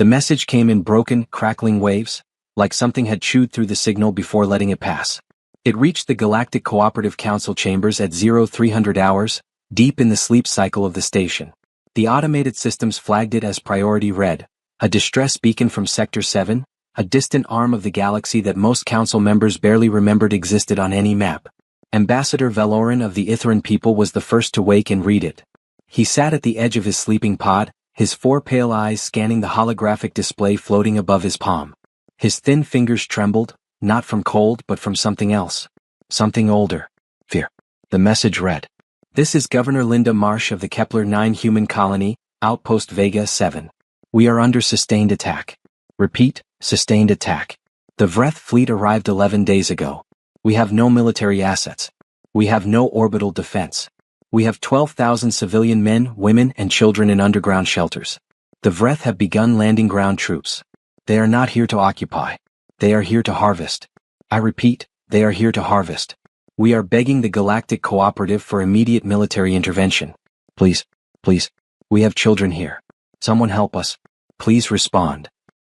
The message came in broken, crackling waves, like something had chewed through the signal before letting it pass. It reached the Galactic Cooperative Council chambers at 0300 hours, deep in the sleep cycle of the station. The automated systems flagged it as priority red, a distress beacon from Sector 7, a distant arm of the galaxy that most council members barely remembered existed on any map. Ambassador Valoran of the Ithran people was the first to wake and read it. He sat at the edge of his sleeping pod, his four pale eyes scanning the holographic display floating above his palm. His thin fingers trembled, not from cold but from something else. Something older. Fear. The message read. This is Governor Linda Marsh of the Kepler 9 human colony, Outpost Vega 7. We are under sustained attack. Repeat, sustained attack. The Vreth fleet arrived 11 days ago. We have no military assets. We have no orbital defense. We have 12,000 civilian men, women, and children in underground shelters. The Vreth have begun landing ground troops. They are not here to occupy. They are here to harvest. I repeat, they are here to harvest. We are begging the Galactic Cooperative for immediate military intervention. Please, please. We have children here. Someone help us. Please respond.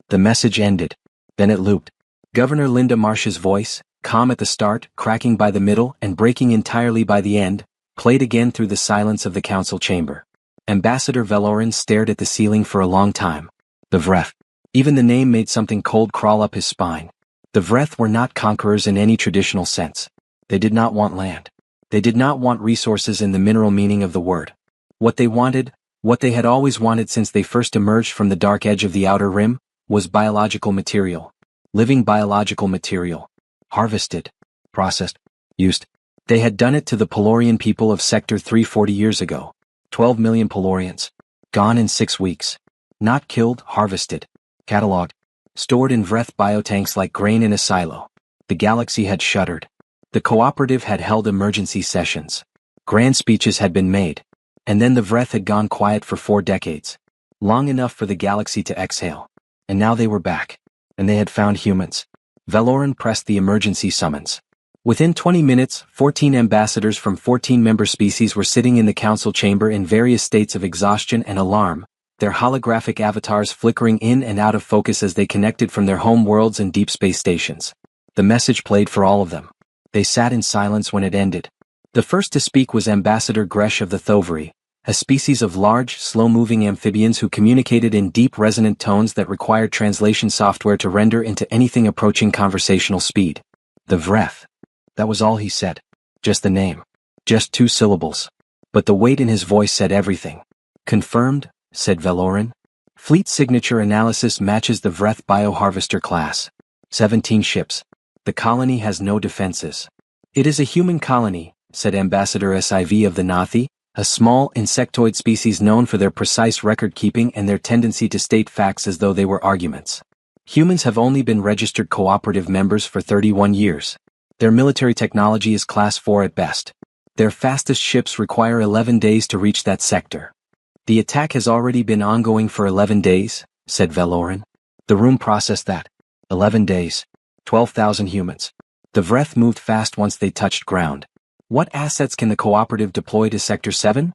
The message ended. Then it looped. Governor Linda Marsh's voice, calm at the start, cracking by the middle, and breaking entirely by the end, played again through the silence of the council chamber. Ambassador Valoran stared at the ceiling for a long time. The Vreth. Even the name made something cold crawl up his spine. The Vreth were not conquerors in any traditional sense. They did not want land. They did not want resources in the mineral meaning of the word. What they wanted, what they had always wanted since they first emerged from the dark edge of the Outer Rim, was biological material. Living biological material. Harvested. Processed. Used. They had done it to the Pelorian people of Sector 340 years ago. 12 million Pelorians. Gone in 6 weeks. Not killed, harvested. Catalogued. Stored in Vreth biotanks like grain in a silo. The galaxy had shuddered. The cooperative had held emergency sessions. Grand speeches had been made. And then the Vreth had gone quiet for 4 decades. Long enough for the galaxy to exhale. And now they were back. And they had found humans. Valoran pressed the emergency summons. Within 20 minutes, 14 ambassadors from 14 member species were sitting in the council chamber in various states of exhaustion and alarm, their holographic avatars flickering in and out of focus as they connected from their home worlds and deep space stations. The message played for all of them. They sat in silence when it ended. The first to speak was Ambassador Gresh of the Thovari, a species of large, slow-moving amphibians who communicated in deep resonant tones that required translation software to render into anything approaching conversational speed. The Vreth. That was all he said. Just the name. Just 2 syllables. But the weight in his voice said everything. Confirmed, said Valoran. Fleet signature analysis matches the Vreth bioharvester class. 17 ships. The colony has no defenses. It is a human colony, said Ambassador Siv of the Nathi, a small insectoid species known for their precise record-keeping and their tendency to state facts as though they were arguments. Humans have only been registered cooperative members for 31 years. Their military technology is Class 4 at best. Their fastest ships require 11 days to reach that sector. The attack has already been ongoing for 11 days, said Valoran. The room processed that. 11 days. 12,000 humans. The Vreth moved fast once they touched ground. What assets can the cooperative deploy to Sector 7?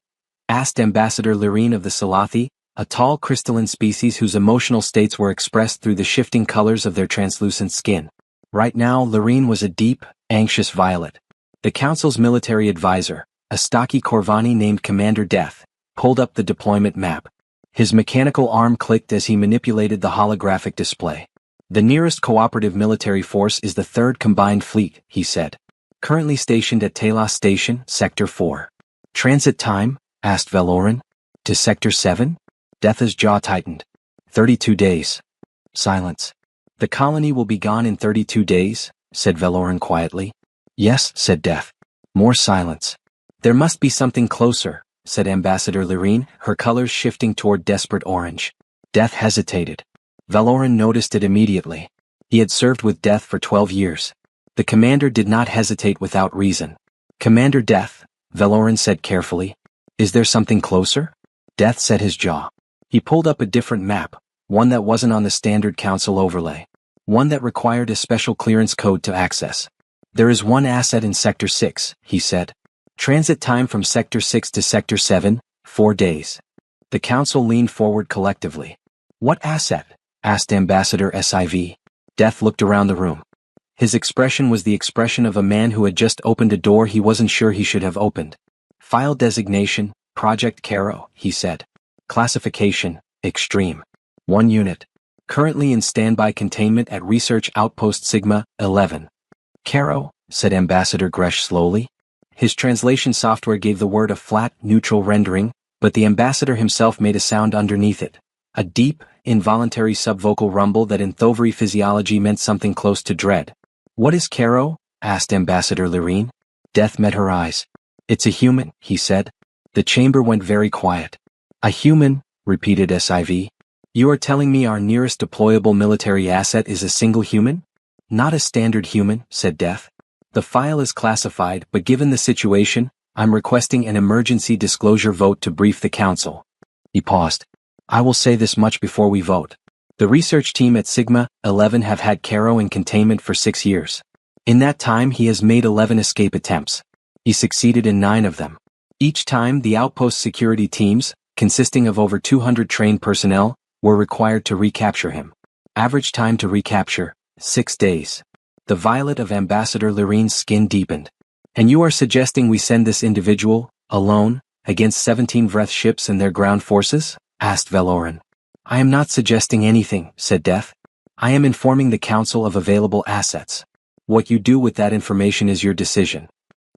Asked Ambassador Lyrine of the Salathi, a tall crystalline species whose emotional states were expressed through the shifting colors of their translucent skin. Right now, Lyrine was a deep, anxious violet. The Council's military advisor, a stocky Corvani named Commander Death, pulled up the deployment map. His mechanical arm clicked as he manipulated the holographic display. The nearest cooperative military force is the 3rd Combined Fleet, he said. Currently stationed at Talos Station, Sector 4. Transit time? Asked Valoran. To Sector 7? Death's jaw tightened. 32 days. Silence. The colony will be gone in 32 days, said Valoran quietly. Yes, said Death. More silence. There must be something closer, said Ambassador Lyrine, her colors shifting toward desperate orange. Death hesitated. Valoran noticed it immediately. He had served with Death for 12 years. The commander did not hesitate without reason. Commander Death, Valoran said carefully. Is there something closer? Death set his jaw. He pulled up a different map, one that wasn't on the standard council overlay. One that required a special clearance code to access. There is one asset in Sector 6, he said. Transit time from Sector 6 to Sector 7, 4 days. The council leaned forward collectively. What asset? asked Ambassador SIV. Death looked around the room. His expression was the expression of a man who had just opened a door he wasn't sure he should have opened. File designation, Project Caro, he said. Classification, Extreme. 1 unit. Currently in standby containment at Research Outpost Sigma 11. Caro, said Ambassador Gresh slowly. His translation software gave the word a flat, neutral rendering, but the ambassador himself made a sound underneath it. A deep, involuntary subvocal rumble that in Thovery physiology meant something close to dread. What is Caro? Asked Ambassador Lyrine. Death met her eyes. It's a human, he said. The chamber went very quiet. A human, repeated SIV. You are telling me our nearest deployable military asset is a single human? Not a standard human, said Death. The file is classified, but given the situation, I'm requesting an emergency disclosure vote to brief the council. He paused. I will say this much before we vote. The research team at Sigma 11 have had Caro in containment for 6 years. In that time he has made 11 escape attempts. He succeeded in 9 of them. Each time the outpost security teams, consisting of over 200 trained personnel, were required to recapture him. Average time to recapture, 6 days. The violet of Ambassador Lyrine's skin deepened. And you are suggesting we send this individual, alone, against 17 Vreth ships and their ground forces? Asked Veloran. I am not suggesting anything, said Death. I am informing the council of available assets. What you do with that information is your decision.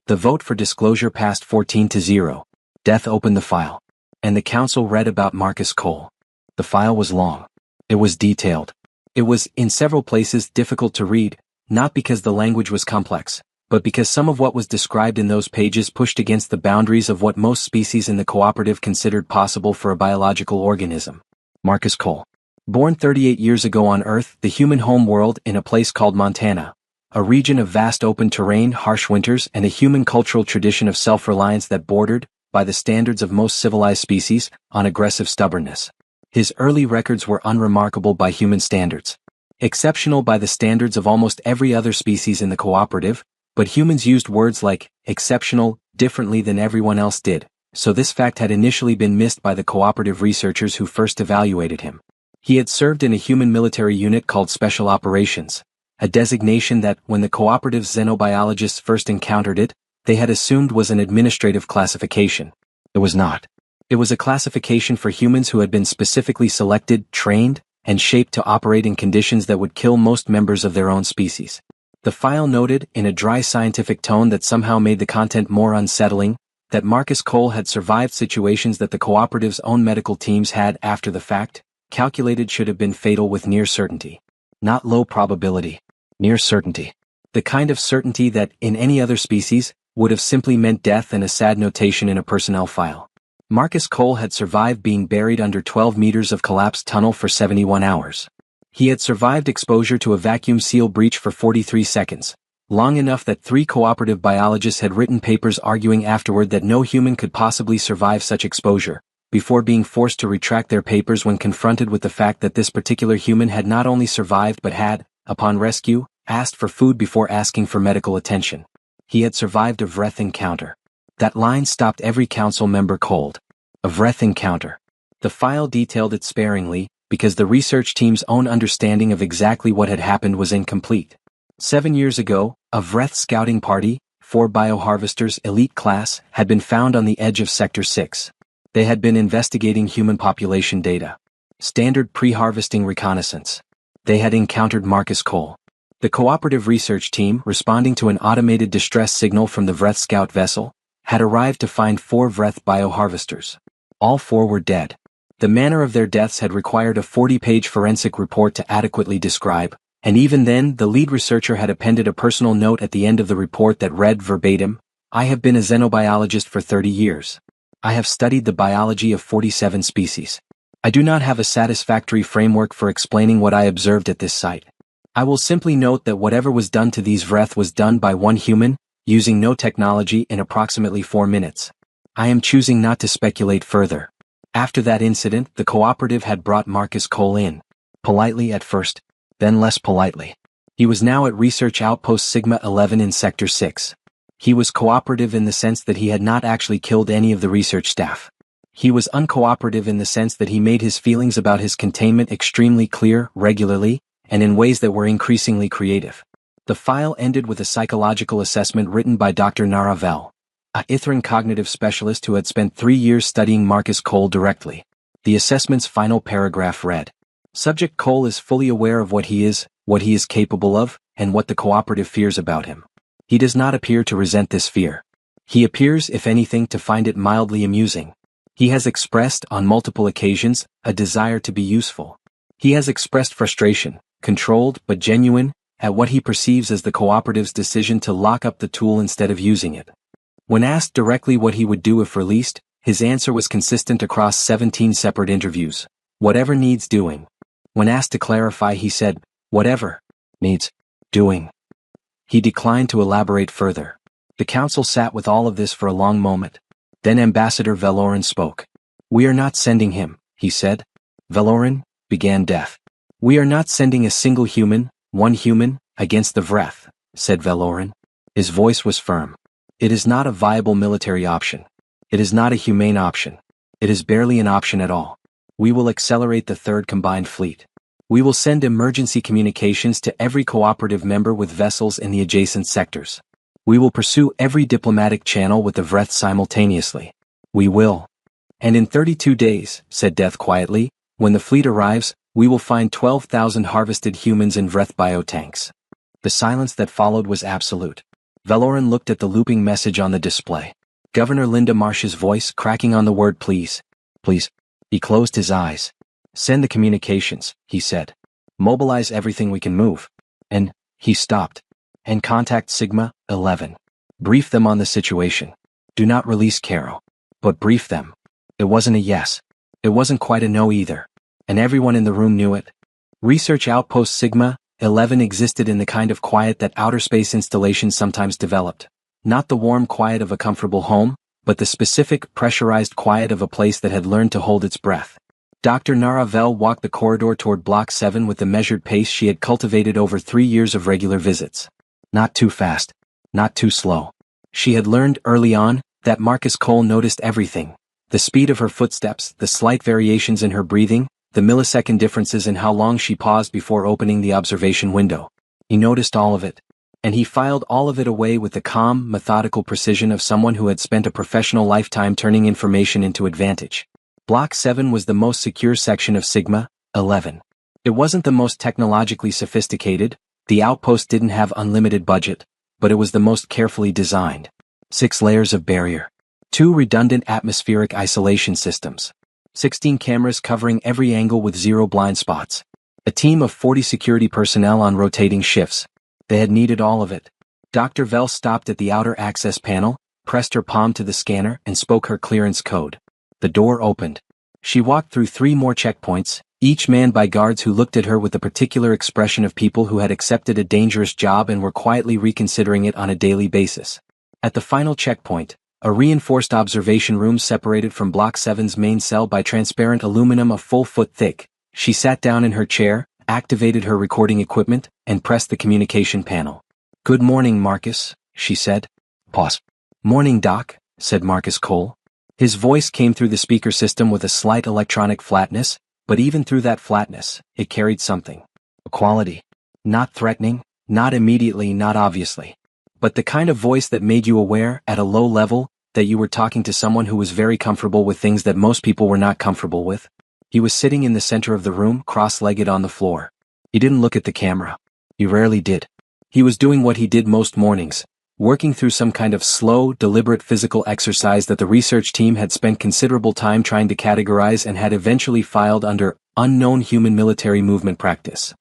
The vote for disclosure passed 14-0. Death opened the file. And the council read about Marcus Cole. The file was long. It was detailed. It was, in several places, difficult to read, not because the language was complex, but because some of what was described in those pages pushed against the boundaries of what most species in the cooperative considered possible for a biological organism. Marcus Cole. Born 38 years ago on Earth, the human home world, in a place called Montana, a region of vast open terrain, harsh winters, and a human cultural tradition of self-reliance that bordered, by the standards of most civilized species, on aggressive stubbornness. His early records were unremarkable by human standards. Exceptional by the standards of almost every other species in the cooperative, but humans used words like exceptional differently than everyone else did, so this fact had initially been missed by the cooperative researchers who first evaluated him. He had served in a human military unit called Special Operations, a designation that, when the cooperative's xenobiologists first encountered it, they had assumed was an administrative classification. It was not. It was a classification for humans who had been specifically selected, trained, and shaped to operate in conditions that would kill most members of their own species. The file noted, in a dry scientific tone that somehow made the content more unsettling, that Marcus Cole had survived situations that the cooperative's own medical teams had, after the fact, calculated should have been fatal with near certainty. Not low probability. Near certainty. The kind of certainty that, in any other species, would have simply meant death and a sad notation in a personnel file. Marcus Cole had survived being buried under 12 meters of collapsed tunnel for 71 hours. He had survived exposure to a vacuum seal breach for 43 seconds, long enough that 3 cooperative biologists had written papers arguing afterward that no human could possibly survive such exposure, before being forced to retract their papers when confronted with the fact that this particular human had not only survived but had, upon rescue, asked for food before asking for medical attention. He had survived a Vreth encounter. That line stopped every council member cold. A Vreth encounter. The file detailed it sparingly, because the research team's own understanding of exactly what had happened was incomplete. 7 years ago, a Vreth scouting party, 4 bioharvesters elite class, had been found on the edge of Sector 6. They had been investigating human population data. Standard pre-harvesting reconnaissance. They had encountered Marcus Cole. The cooperative research team, responding to an automated distress signal from the Vreth scout vessel, had arrived to find 4 Vreth bioharvesters. All 4 were dead. The manner of their deaths had required a 40-page forensic report to adequately describe, and even then the lead researcher had appended a personal note at the end of the report that read verbatim, "I have been a xenobiologist for 30 years. I have studied the biology of 47 species. I do not have a satisfactory framework for explaining what I observed at this site. I will simply note that whatever was done to these Vreth was done by one human, using no technology, in approximately 4 minutes. I am choosing not to speculate further." After that incident, the cooperative had brought Marcus Cole in. Politely at first, then less politely. He was now at Research Outpost Sigma 11 in Sector 6. He was cooperative in the sense that he had not actually killed any of the research staff. He was uncooperative in the sense that he made his feelings about his containment extremely clear, regularly, and in ways that were increasingly creative. The file ended with a psychological assessment written by Dr. Nara Vel, a Ithran cognitive specialist who had spent 3 years studying Marcus Cole directly. The assessment's final paragraph read, "Subject Cole is fully aware of what he is capable of, and what the cooperative fears about him. He does not appear to resent this fear. He appears, if anything, to find it mildly amusing. He has expressed, on multiple occasions, a desire to be useful. He has expressed frustration, controlled but genuine, at what he perceives as the cooperative's decision to lock up the tool instead of using it." When asked directly what he would do if released, his answer was consistent across 17 separate interviews: "Whatever needs doing." When asked to clarify, he said, "Whatever needs doing." He declined to elaborate further. The council sat with all of this for a long moment. Then Ambassador Valoran spoke. "We are not sending him," he said. "Valoran," began Death. "We are not sending a single human, one human, against the Vreth," said Valoran. His voice was firm. "It is not a viable military option. It is not a humane option. It is barely an option at all. We will accelerate the Third Combined Fleet. We will send emergency communications to every cooperative member with vessels in the adjacent sectors. We will pursue every diplomatic channel with the Vreth simultaneously. We will. And in 32 days, said Death quietly, when the fleet arrives, we will find 12,000 harvested humans in Vreth biotanks." The silence that followed was absolute. Valoran looked at the looping message on the display. Governor Linda Marsh's voice cracking on the word please. Please. He closed his eyes. "Send the communications," he said. "Mobilize everything we can move. And," he stopped. "And contact Sigma 11. Brief them on the situation. Do not release Caro. But brief them." It wasn't a yes. It wasn't quite a no either. And everyone in the room knew it. Research Outpost Sigma 11 existed in the kind of quiet that outer space installations sometimes developed. Not the warm quiet of a comfortable home, but the specific, pressurized quiet of a place that had learned to hold its breath. Dr. Nara Vel walked the corridor toward Block 7 with the measured pace she had cultivated over 3 years of regular visits. Not too fast. Not too slow. She had learned early on that Marcus Cole noticed everything. The speed of her footsteps, the slight variations in her breathing, the millisecond differences in how long she paused before opening the observation window. He noticed all of it. And he filed all of it away with the calm, methodical precision of someone who had spent a professional lifetime turning information into advantage. Block 7 was the most secure section of Sigma 11. It wasn't the most technologically sophisticated, the outpost didn't have unlimited budget, but it was the most carefully designed. 6 layers of barrier. 2 redundant atmospheric isolation systems. 16 cameras covering every angle with 0 blind spots. A team of 40 security personnel on rotating shifts. They had needed all of it. Dr. Vel stopped at the outer access panel, pressed her palm to the scanner, and spoke her clearance code. The door opened. She walked through 3 more checkpoints, each manned by guards who looked at her with the particular expression of people who had accepted a dangerous job and were quietly reconsidering it on a daily basis. At the final checkpoint, a reinforced observation room separated from Block 7's main cell by transparent aluminum a full foot thick, she sat down in her chair, activated her recording equipment, and pressed the communication panel. "Good morning, Marcus," she said. Pause. "Morning, Doc," said Marcus Cole. His voice came through the speaker system with a slight electronic flatness, but even through that flatness, it carried something. A quality. Not threatening, not immediately, not obviously. But the kind of voice that made you aware, at a low level, that you were talking to someone who was very comfortable with things that most people were not comfortable with. He was sitting in the center of the room, cross-legged on the floor. He didn't look at the camera. He rarely did. He was doing what he did most mornings, working through some kind of slow, deliberate physical exercise that the research team had spent considerable time trying to categorize and had eventually filed under unknown human military movement practice.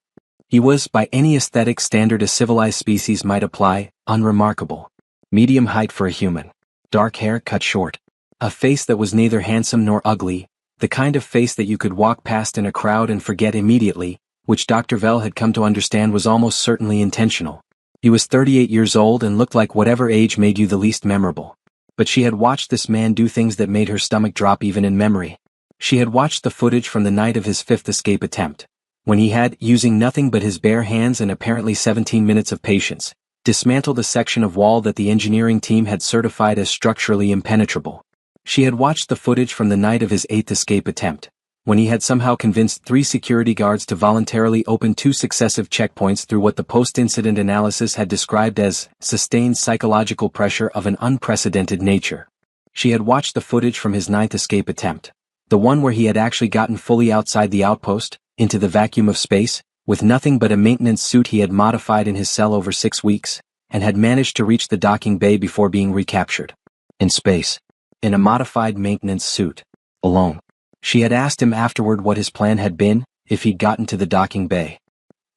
He was, by any aesthetic standard a civilized species might apply, unremarkable. Medium height for a human. Dark hair cut short. A face that was neither handsome nor ugly, the kind of face that you could walk past in a crowd and forget immediately, which Dr. Vel had come to understand was almost certainly intentional. He was 38 years old and looked like whatever age made you the least memorable. But she had watched this man do things that made her stomach drop even in memory. She had watched the footage from the night of his 5th escape attempt, when he had, using nothing but his bare hands and apparently 17 minutes of patience, dismantled a section of wall that the engineering team had certified as structurally impenetrable. She had watched the footage from the night of his 8th escape attempt, when he had somehow convinced 3 security guards to voluntarily open 2 successive checkpoints through what the post-incident analysis had described as sustained psychological pressure of an unprecedented nature. She had watched the footage from his 9th escape attempt, the one where he had actually gotten fully outside the outpost, into the vacuum of space, with nothing but a maintenance suit he had modified in his cell over 6 weeks, and had managed to reach the docking bay before being recaptured. In space. In a modified maintenance suit. Alone. She had asked him afterward what his plan had been, if he'd gotten to the docking bay.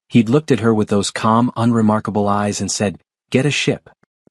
He'd looked at her with those calm, unremarkable eyes and said, "Get a ship."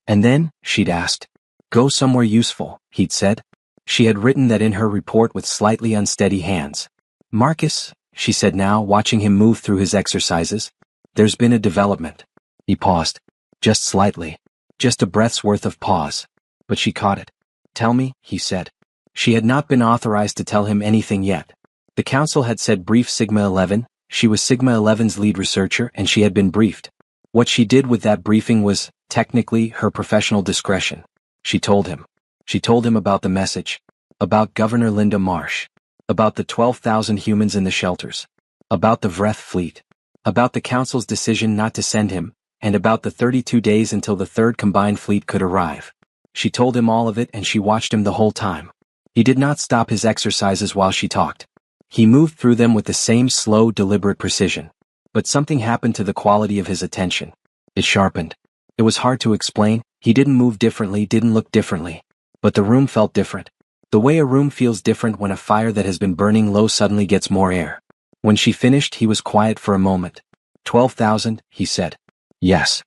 And then, she'd asked. "Go somewhere useful," he'd said. She had written that in her report with slightly unsteady hands. "Marcus," she said now, watching him move through his exercises, "there's been a development." He paused. Just slightly. Just a breath's worth of pause. But she caught it. "Tell me," he said. She had not been authorized to tell him anything yet. The council had said brief Sigma 11, she was Sigma 11's lead researcher and she had been briefed. What she did with that briefing was, technically, her professional discretion. She told him. She told him about the message. About Governor Linda Marsh. About the 12,000 humans in the shelters. About the Vreth fleet. About the council's decision not to send him, and about the 32 days until the 3rd combined fleet could arrive. She told him all of it and she watched him the whole time. He did not stop his exercises while she talked. He moved through them with the same slow, deliberate precision. But something happened to the quality of his attention. It sharpened. It was hard to explain, he didn't move differently, didn't look differently. But the room felt different. The way a room feels different when a fire that has been burning low suddenly gets more air. When she finished, he was quiet for a moment. 12,000, he said. Yes.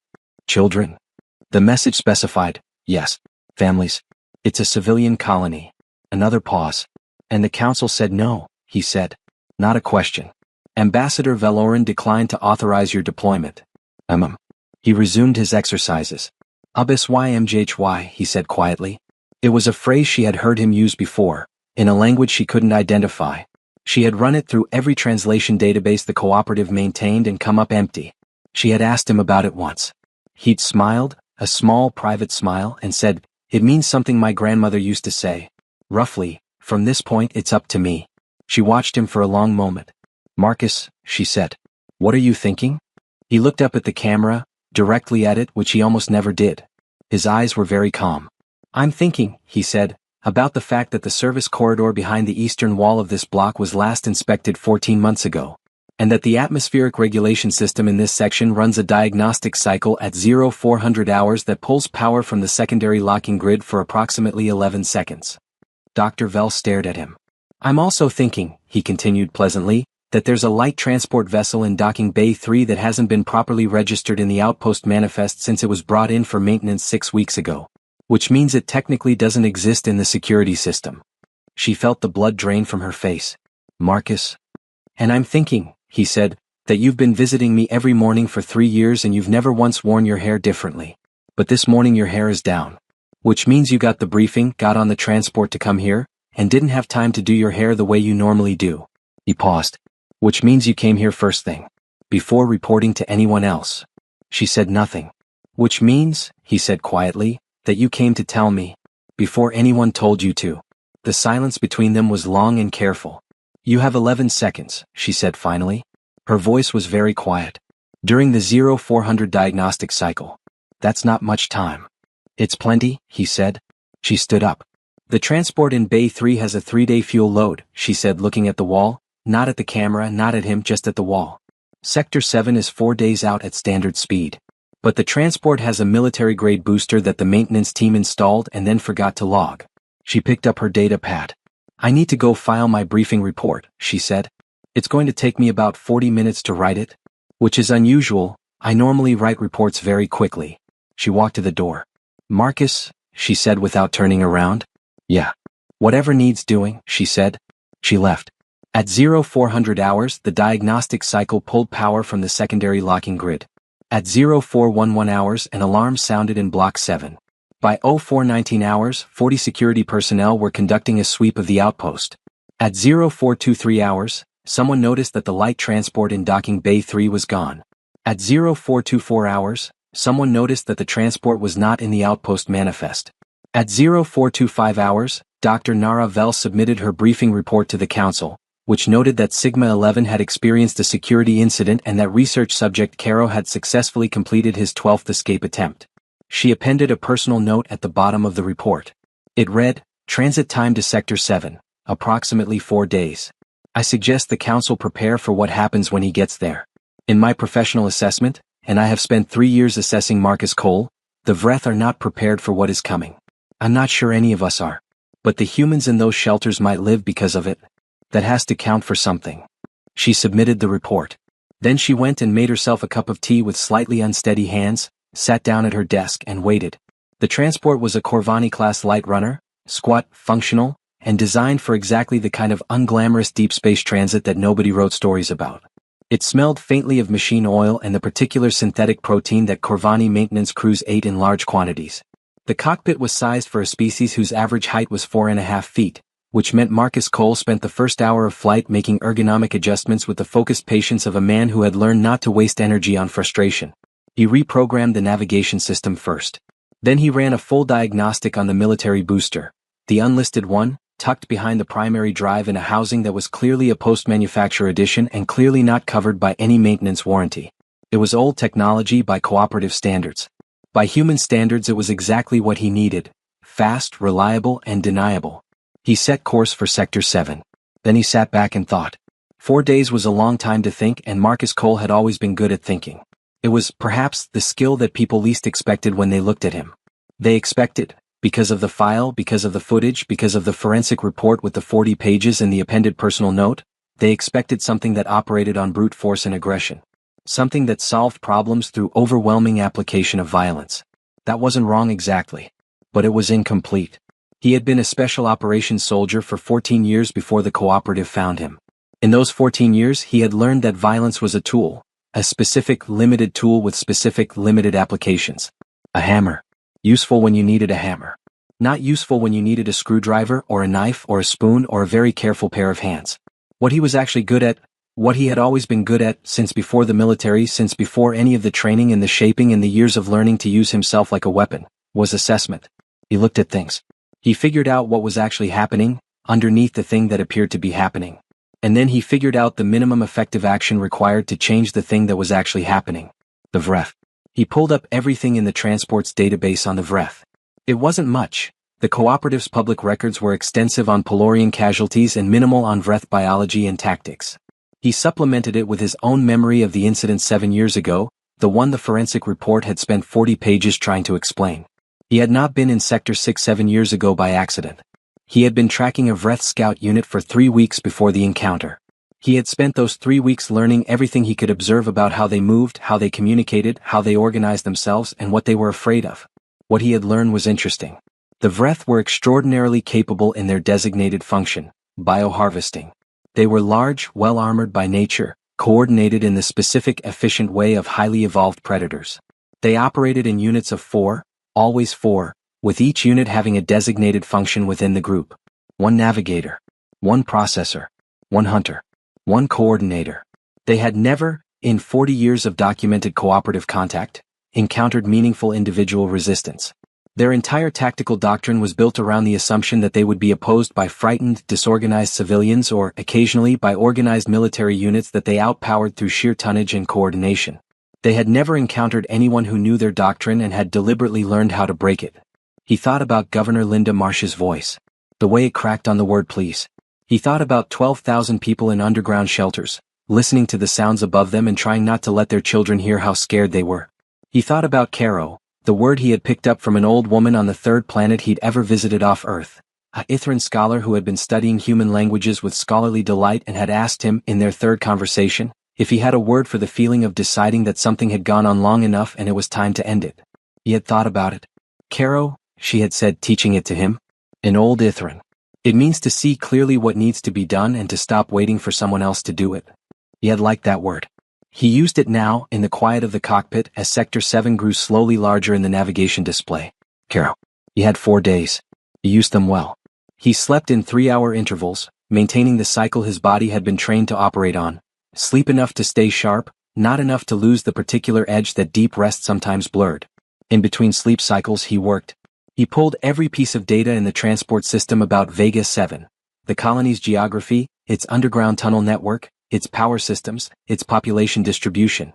Children. The message specified, yes. Families. It's a civilian colony. Another pause. And the council said no, he said. Not a question. Ambassador Valoran declined to authorize your deployment. He resumed his exercises. Ubsymjhy, he said quietly. It was a phrase she had heard him use before, in a language she couldn't identify. She had run it through every translation database the cooperative maintained and come up empty. She had asked him about it once. He'd smiled, a small private smile, and said, "It means something my grandmother used to say. Roughly, from this point it's up to me." She watched him for a long moment. "Marcus," she said. "What are you thinking?" He looked up at the camera, directly at it, which he almost never did. His eyes were very calm. "I'm thinking," he said, "about the fact that the service corridor behind the eastern wall of this block was last inspected 14 months ago, and that the atmospheric regulation system in this section runs a diagnostic cycle at 0400 hours that pulls power from the secondary locking grid for approximately 11 seconds. Dr. Vell stared at him. "I'm also thinking," he continued pleasantly, "that there's a light transport vessel in docking bay 3 that hasn't been properly registered in the outpost manifest since it was brought in for maintenance 6 weeks ago. Which means it technically doesn't exist in the security system." She felt the blood drain from her face. "Marcus." "And I'm thinking," he said, "that you've been visiting me every morning for 3 years and you've never once worn your hair differently. But this morning your hair is down. Which means you got the briefing, got on the transport to come here, and didn't have time to do your hair the way you normally do." He paused. "Which means you came here first thing. Before reporting to anyone else." She said nothing. "Which means," he said quietly, "that you came to tell me. Before anyone told you to." The silence between them was long and careful. "You have 11 seconds, she said finally. Her voice was very quiet. "During the 0400 diagnostic cycle. That's not much time." "It's plenty," he said. She stood up. "The transport in Bay 3 has a 3-day fuel load," she said, looking at the wall, not at the camera, not at him, just at the wall. "Sector 7 is 4 days out at standard speed. But the transport has a military-grade booster that the maintenance team installed and then forgot to log." She picked up her data pad. "I need to go file my briefing report," she said. "It's going to take me about 40 minutes to write it. Which is unusual, I normally write reports very quickly." She walked to the door. "Marcus," she said without turning around. "Yeah. Whatever needs doing," she said. She left. At 0400 hours, the diagnostic cycle pulled power from the secondary locking grid. At 0411 hours, an alarm sounded in Block 7. By 0419 hours, 40 security personnel were conducting a sweep of the outpost. At 0423 hours, someone noticed that the light transport in docking bay 3 was gone. At 0424 hours, someone noticed that the transport was not in the outpost manifest. At 0425 hours, Dr. Nara Vel submitted her briefing report to the council, which noted that Sigma-11 had experienced a security incident and that research subject Caro had successfully completed his 12th escape attempt. She appended a personal note at the bottom of the report. It read, "Transit time to Sector 7, approximately 4 days. I suggest the council prepare for what happens when he gets there. In my professional assessment, and I have spent 3 years assessing Marcus Cole, the Vreth are not prepared for what is coming. I'm not sure any of us are. But the humans in those shelters might live because of it. That has to count for something." She submitted the report. Then she went and made herself a cup of tea with slightly unsteady hands, sat down at her desk and waited. The transport was a Corvani-class light runner, squat, functional, and designed for exactly the kind of unglamorous deep space transit that nobody wrote stories about. It smelled faintly of machine oil and the particular synthetic protein that Corvani maintenance crews ate in large quantities. The cockpit was sized for a species whose average height was 4.5 feet, which meant Marcus Cole spent the first hour of flight making ergonomic adjustments with the focused patience of a man who had learned not to waste energy on frustration. He reprogrammed the navigation system first. Then he ran a full diagnostic on the military booster, the unlisted one, tucked behind the primary drive in a housing that was clearly a post-manufacture edition and clearly not covered by any maintenance warranty. It was old technology by cooperative standards. By human standards it was exactly what he needed: fast, reliable, and deniable. He set course for Sector 7. Then he sat back and thought. 4 days was a long time to think, and Marcus Cole had always been good at thinking. It was, perhaps, the skill that people least expected when they looked at him. They expected, because of the file, because of the footage, because of the forensic report with the 40 pages and the appended personal note, they expected something that operated on brute force and aggression. Something that solved problems through overwhelming application of violence. That wasn't wrong exactly. But it was incomplete. He had been a special operations soldier for 14 years before the cooperative found him. In those 14 years he had learned that violence was a tool, a specific limited tool with specific limited applications. A hammer. Useful when you needed a hammer. Not useful when you needed a screwdriver or a knife or a spoon or a very careful pair of hands. What he was actually good at, what he had always been good at since before the military, since before any of the training and the shaping and the years of learning to use himself like a weapon, was assessment. He looked at things. He figured out what was actually happening, underneath the thing that appeared to be happening. And then he figured out the minimum effective action required to change the thing that was actually happening. The Vreth. He pulled up everything in the transport's database on the Vreth. It wasn't much. The cooperative's public records were extensive on Pelorian casualties and minimal on Vreth biology and tactics. He supplemented it with his own memory of the incident 7 years ago, the one the forensic report had spent 40 pages trying to explain. He had not been in Sector 6 7 years ago by accident. He had been tracking a Vreth scout unit for 3 weeks before the encounter. He had spent those 3 weeks learning everything he could observe about how they moved, how they communicated, how they organized themselves, and what they were afraid of. What he had learned was interesting. The Vreth were extraordinarily capable in their designated function, bioharvesting. They were large, well-armored by nature, coordinated in the specific efficient way of highly evolved predators. They operated in units of 4, always 4, with each unit having a designated function within the group. 1 navigator, 1 processor, 1 hunter, 1 coordinator. They had never, in 40 years of documented cooperative contact, encountered meaningful individual resistance. Their entire tactical doctrine was built around the assumption that they would be opposed by frightened, disorganized civilians or, occasionally, by organized military units that they outpowered through sheer tonnage and coordination. They had never encountered anyone who knew their doctrine and had deliberately learned how to break it. He thought about Governor Linda Marsh's voice. The way it cracked on the word please. He thought about 12,000 people in underground shelters, listening to the sounds above them and trying not to let their children hear how scared they were. He thought about Caro, the word he had picked up from an old woman on the 3rd planet he'd ever visited off Earth, a Ithran scholar who had been studying human languages with scholarly delight and had asked him, in their 3rd conversation, if he had a word for the feeling of deciding that something had gone on long enough and it was time to end it. He had thought about it. Caro, she had said, teaching it to him. An old Ithran. It means to see clearly what needs to be done and to stop waiting for someone else to do it. He had liked that word. He used it now, in the quiet of the cockpit, as Sector 7 grew slowly larger in the navigation display. Caro. He had 4 days. He used them well. He slept in 3-hour intervals, maintaining the cycle his body had been trained to operate on. Sleep enough to stay sharp, not enough to lose the particular edge that deep rest sometimes blurred. In between sleep cycles he worked. He pulled every piece of data in the transport system about Vega 7, the colony's geography, its underground tunnel network, its power systems, its population distribution.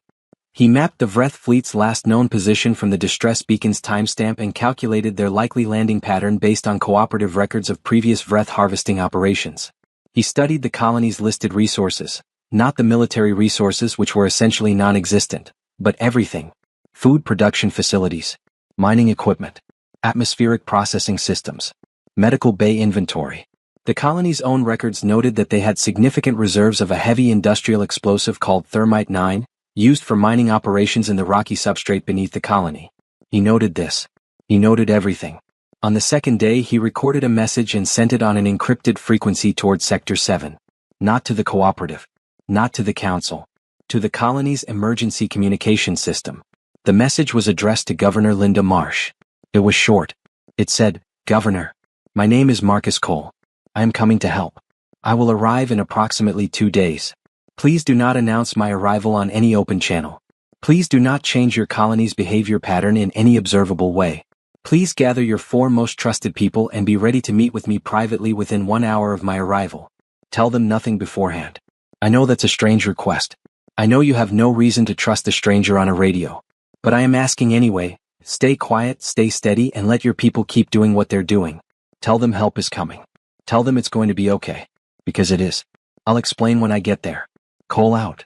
He mapped the Vreth fleet's last known position from the distress beacon's timestamp and calculated their likely landing pattern based on cooperative records of previous Vreth harvesting operations. He studied the colony's listed resources, not the military resources which were essentially non-existent, but everything. Food production facilities, mining equipment, atmospheric processing systems, medical bay inventory. The colony's own records noted that they had significant reserves of a heavy industrial explosive called Thermite-9, used for mining operations in the rocky substrate beneath the colony. He noted this. He noted everything. On the second day he recorded a message and sent it on an encrypted frequency towards Sector 7. Not to the cooperative. Not to the council. To the colony's emergency communication system. The message was addressed to Governor Linda Marsh. It was short. It said, "Governor, my name is Marcus Cole. I am coming to help. I will arrive in approximately 2 days. Please do not announce my arrival on any open channel. Please do not change your colony's behavior pattern in any observable way. Please gather your 4 most trusted people and be ready to meet with me privately within 1 hour of my arrival. Tell them nothing beforehand. I know that's a strange request. I know you have no reason to trust a stranger on a radio. But I am asking anyway. Stay quiet, stay steady, and let your people keep doing what they're doing. Tell them help is coming. Tell them it's going to be okay. Because it is. I'll explain when I get there. Cole out."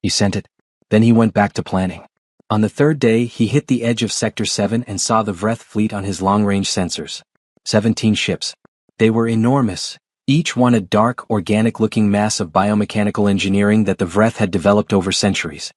He sent it. Then he went back to planning. On the 3rd day he hit the edge of Sector 7 and saw the Vreth fleet on his long-range sensors. 17 ships. They were enormous, each one a dark, organic-looking mass of biomechanical engineering that the Vreth had developed over centuries.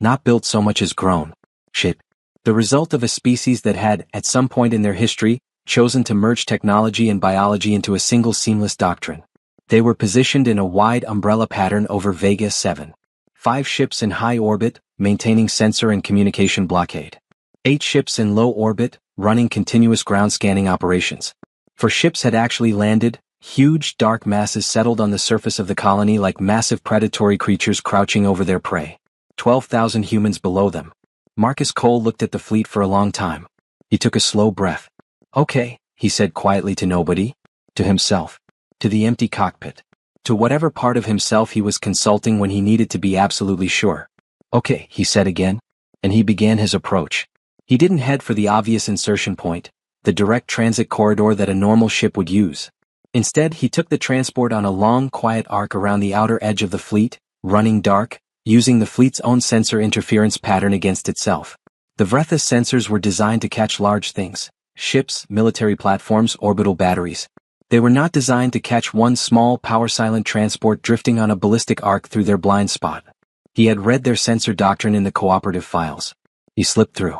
Not built so much as grown. Shit. The result of a species that had, at some point in their history, chosen to merge technology and biology into a single seamless doctrine. They were positioned in a wide umbrella pattern over Vega 7. 5 ships in high orbit, maintaining sensor and communication blockade. 8 ships in low orbit, running continuous ground scanning operations. 4 ships had actually landed, huge dark masses settled on the surface of the colony like massive predatory creatures crouching over their prey. 12,000 humans below them. Marcus Cole looked at the fleet for a long time. He took a slow breath. "Okay," he said quietly to nobody. To himself. To the empty cockpit. To whatever part of himself he was consulting when he needed to be absolutely sure. "Okay," he said again. And he began his approach. He didn't head for the obvious insertion point, the direct transit corridor that a normal ship would use. Instead he took the transport on a long quiet arc around the outer edge of the fleet, running dark, using the fleet's own sensor interference pattern against itself. The Vretha's sensors were designed to catch large things. Ships, military platforms, orbital batteries. They were not designed to catch one small power-silent transport drifting on a ballistic arc through their blind spot. He had read their sensor doctrine in the cooperative files. He slipped through.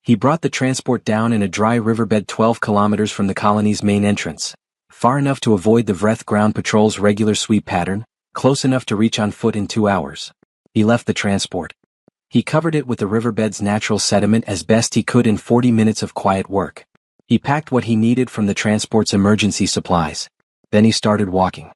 He brought the transport down in a dry riverbed 12 kilometers from the colony's main entrance, far enough to avoid the Vreth ground patrol's regular sweep pattern, close enough to reach on foot in 2 hours. He left the transport. He covered it with the riverbed's natural sediment as best he could in 40 minutes of quiet work. He packed what he needed from the transport's emergency supplies. Then he started walking.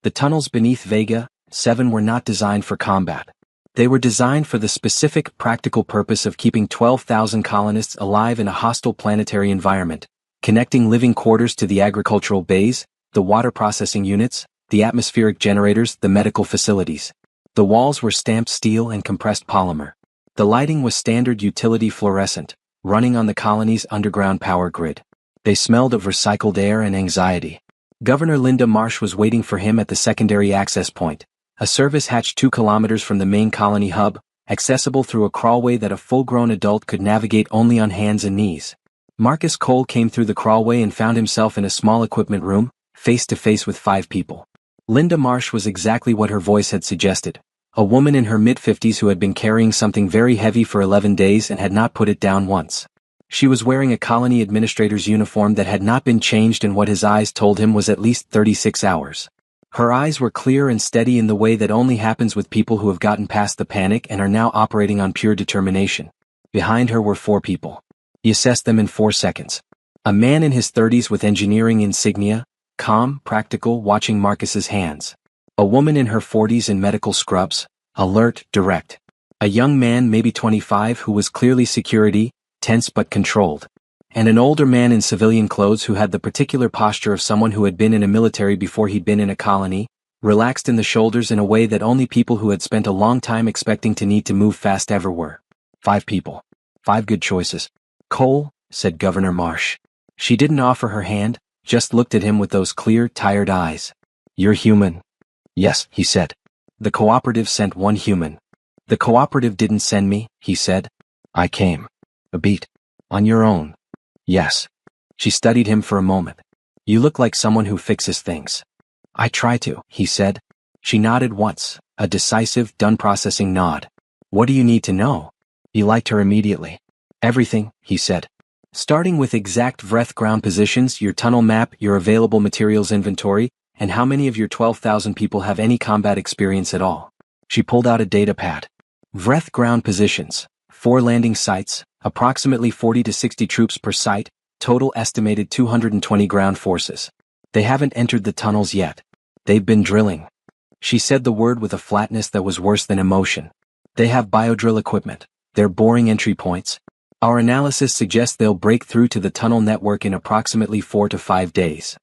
The tunnels beneath Vega 7 were not designed for combat. They were designed for the specific practical purpose of keeping 12,000 colonists alive in a hostile planetary environment, connecting living quarters to the agricultural bays, the water processing units, the atmospheric generators, the medical facilities. The walls were stamped steel and compressed polymer. The lighting was standard utility fluorescent, running on the colony's underground power grid. They smelled of recycled air and anxiety. Governor Linda Marsh was waiting for him at the secondary access point, a service hatch 2 kilometers from the main colony hub, accessible through a crawlway that a full-grown adult could navigate only on hands and knees. Marcus Cole came through the crawlway and found himself in a small equipment room, face to face with 5 people. Linda Marsh was exactly what her voice had suggested. A woman in her mid-50s who had been carrying something very heavy for 11 days and had not put it down once. She was wearing a colony administrator's uniform that had not been changed in what his eyes told him was at least 36 hours. Her eyes were clear and steady in the way that only happens with people who have gotten past the panic and are now operating on pure determination. Behind her were 4 people. He assessed them in 4 seconds. A man in his 30s with engineering insignia, calm, practical, watching Marcus's hands. A woman in her 40s in medical scrubs, alert, direct. A young man maybe 25 who was clearly security, tense but controlled. and an older man in civilian clothes who had the particular posture of someone who had been in a military before he'd been in a colony, relaxed in the shoulders in a way that only people who had spent a long time expecting to need to move fast ever were. 5 people. 5 good choices. Cole, said Governor Marsh. She didn't offer her hand, just looked at him with those clear, tired eyes. You're human. Yes, he said. The cooperative sent 1 human. The cooperative didn't send me, he said. I came. A beat. On your own. Yes. She studied him for a moment. You look like someone who fixes things. I try to, he said. She nodded once, a decisive, done-processing nod. What do you need to know? He liked her immediately. Everything, he said. Starting with exact Vreth ground positions, your tunnel map, your available materials inventory, and how many of your 12,000 people have any combat experience at all. She pulled out a data pad. Vreth ground positions, 4 landing sites, approximately 40 to 60 troops per site, total estimated 220 ground forces. They haven't entered the tunnels yet. They've been drilling. She said the word with a flatness that was worse than emotion. They have biodrill equipment. They're boring entry points. Our analysis suggests they'll break through to the tunnel network in approximately 4 to 5 days.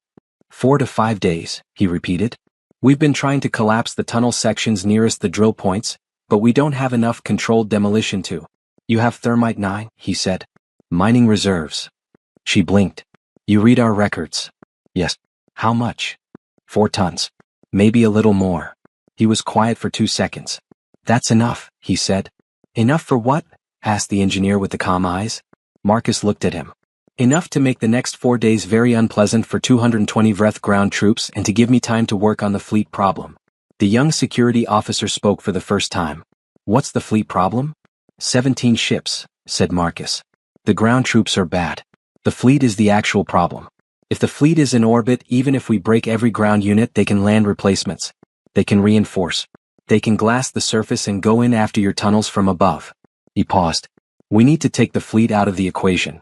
4 to 5 days, he repeated. We've been trying to collapse the tunnel sections nearest the drill points, but we don't have enough controlled demolition to. You have thermite 9, he said. Mining reserves. She blinked. You read our records. Yes. How much? 4 tons. Maybe a little more. He was quiet for 2 seconds. That's enough, he said. Enough for what? Asked the engineer with the calm eyes. Marcus looked at him. Enough to make the next 4 days very unpleasant for 220 Vreth ground troops and to give me time to work on the fleet problem. The young security officer spoke for the first time. What's the fleet problem? 17 ships, said Marcus. The ground troops are bad. The fleet is the actual problem. If the fleet is in orbit, even if we break every ground unit, they can land replacements. They can reinforce. They can glass the surface and go in after your tunnels from above. He paused. We need to take the fleet out of the equation.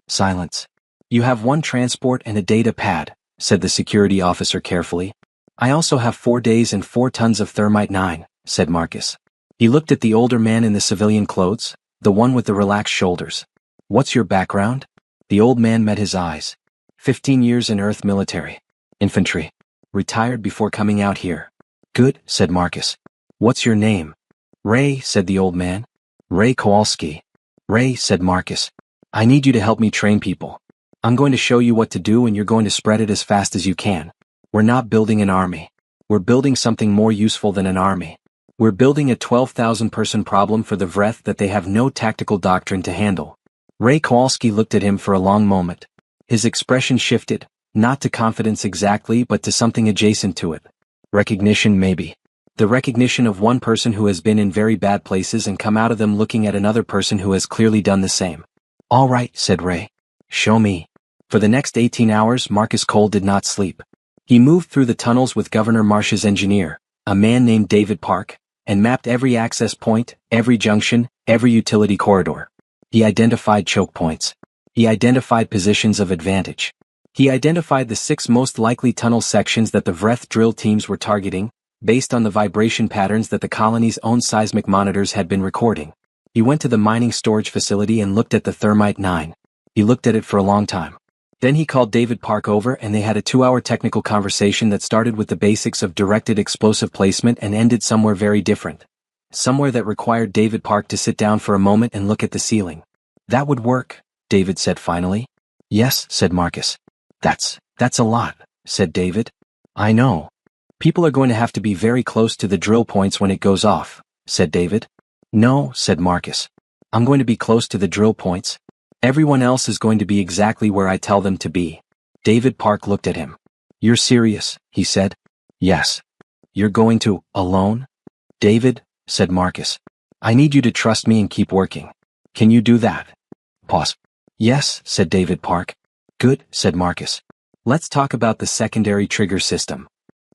Silence. You have 1 transport and a data pad, said the security officer carefully. I also have 4 days and 4 tons of thermite 9, said Marcus. He looked at the older man in the civilian clothes, the one with the relaxed shoulders. What's your background? The old man met his eyes. 15 years in Earth military. Infantry. Retired before coming out here. Good, said Marcus. What's your name? Ray, said the old man. Ray Kowalski. Ray, said Marcus. I need you to help me train people. I'm going to show you what to do and you're going to spread it as fast as you can. We're not building an army. We're building something more useful than an army. We're building a 12,000 person problem for the Vreth that they have no tactical doctrine to handle. Ray Kowalski looked at him for a long moment. His expression shifted, not to confidence exactly but to something adjacent to it. Recognition maybe. The recognition of one person who has been in very bad places and come out of them looking at another person who has clearly done the same. All right, said Ray. Show me. For the next 18 hours, Marcus Cole did not sleep. He moved through the tunnels with Governor Marsh's engineer, a man named David Park, and mapped every access point, every junction, every utility corridor. He identified choke points. He identified positions of advantage. He identified the 6 most likely tunnel sections that the Vreth drill teams were targeting, based on the vibration patterns that the colony's own seismic monitors had been recording. He went to the mining storage facility and looked at the thermite 9. He looked at it for a long time. Then he called David Park over and they had a 2-hour technical conversation that started with the basics of directed explosive placement and ended somewhere very different. Somewhere that required David Park to sit down for a moment and look at the ceiling. That would work, David said finally. Yes, said Marcus. That's a lot, said David. I know. People are going to have to be very close to the drill points when it goes off, said David. No, said Marcus. I'm going to be close to the drill points. Everyone else is going to be exactly where I tell them to be. David Park looked at him. You're serious, he said. Yes. You're going to, alone? David, said Marcus. I need you to trust me and keep working. Can you do that? Pause. Yes, said David Park. Good, said Marcus. Let's talk about the secondary trigger system.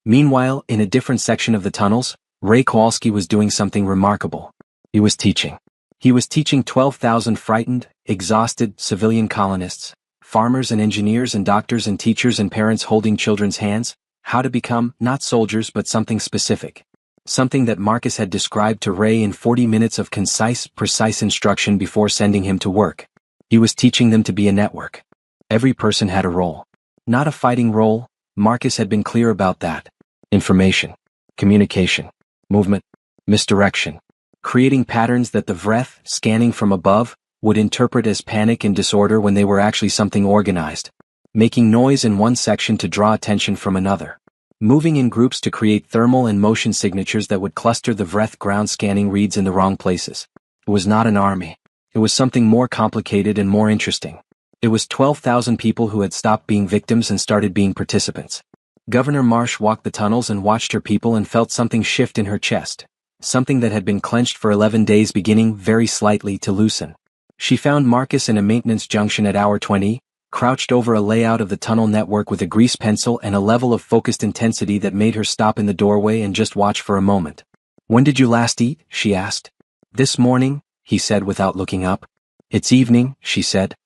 Meanwhile, in a different section of the tunnels, Ray Kowalski was doing something remarkable. He was teaching. He was teaching 12,000 frightened, exhausted civilian colonists, farmers and engineers and doctors and teachers and parents holding children's hands, how to become, not soldiers but something specific. Something that Marcus had described to Ray in 40 minutes of concise, precise instruction before sending him to work. He was teaching them to be a network. Every person had a role. Not a fighting role, Marcus had been clear about that. Information, communication, movement, misdirection. Creating patterns that the Vreth, scanning from above, would interpret as panic and disorder when they were actually something organized. Making noise in one section to draw attention from another. Moving in groups to create thermal and motion signatures that would cluster the Vreth ground scanning reads in the wrong places. It was not an army. It was something more complicated and more interesting. It was 12,000 people who had stopped being victims and started being participants. Governor Marsh walked the tunnels and watched her people and felt something shift in her chest. Something that had been clenched for 11 days beginning very slightly to loosen. She found Marcus in a maintenance junction at hour 20, crouched over a layout of the tunnel network with a grease pencil and a level of focused intensity that made her stop in the doorway and just watch for a moment. "When did you last eat?" she asked. "This morning," he said without looking up. "It's evening," she said.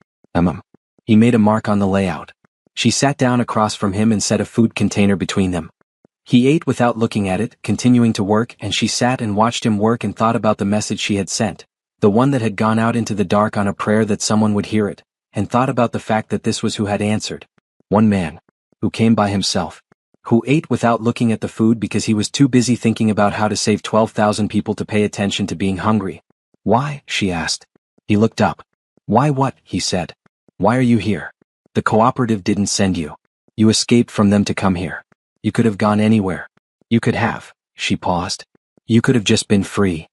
He made a mark on the layout. She sat down across from him and set a food container between them. He ate without looking at it, continuing to work, and she sat and watched him work and thought about the message she had sent, the one that had gone out into the dark on a prayer that someone would hear it, and thought about the fact that this was who had answered. One man. Who came by himself. Who ate without looking at the food because he was too busy thinking about how to save 12,000 people to pay attention to being hungry. "Why?" she asked. He looked up. "Why what?" he said. "Why are you here? The cooperative didn't send you. You escaped from them to come here. You could have gone anywhere. You could have," she paused. "You could have just been free."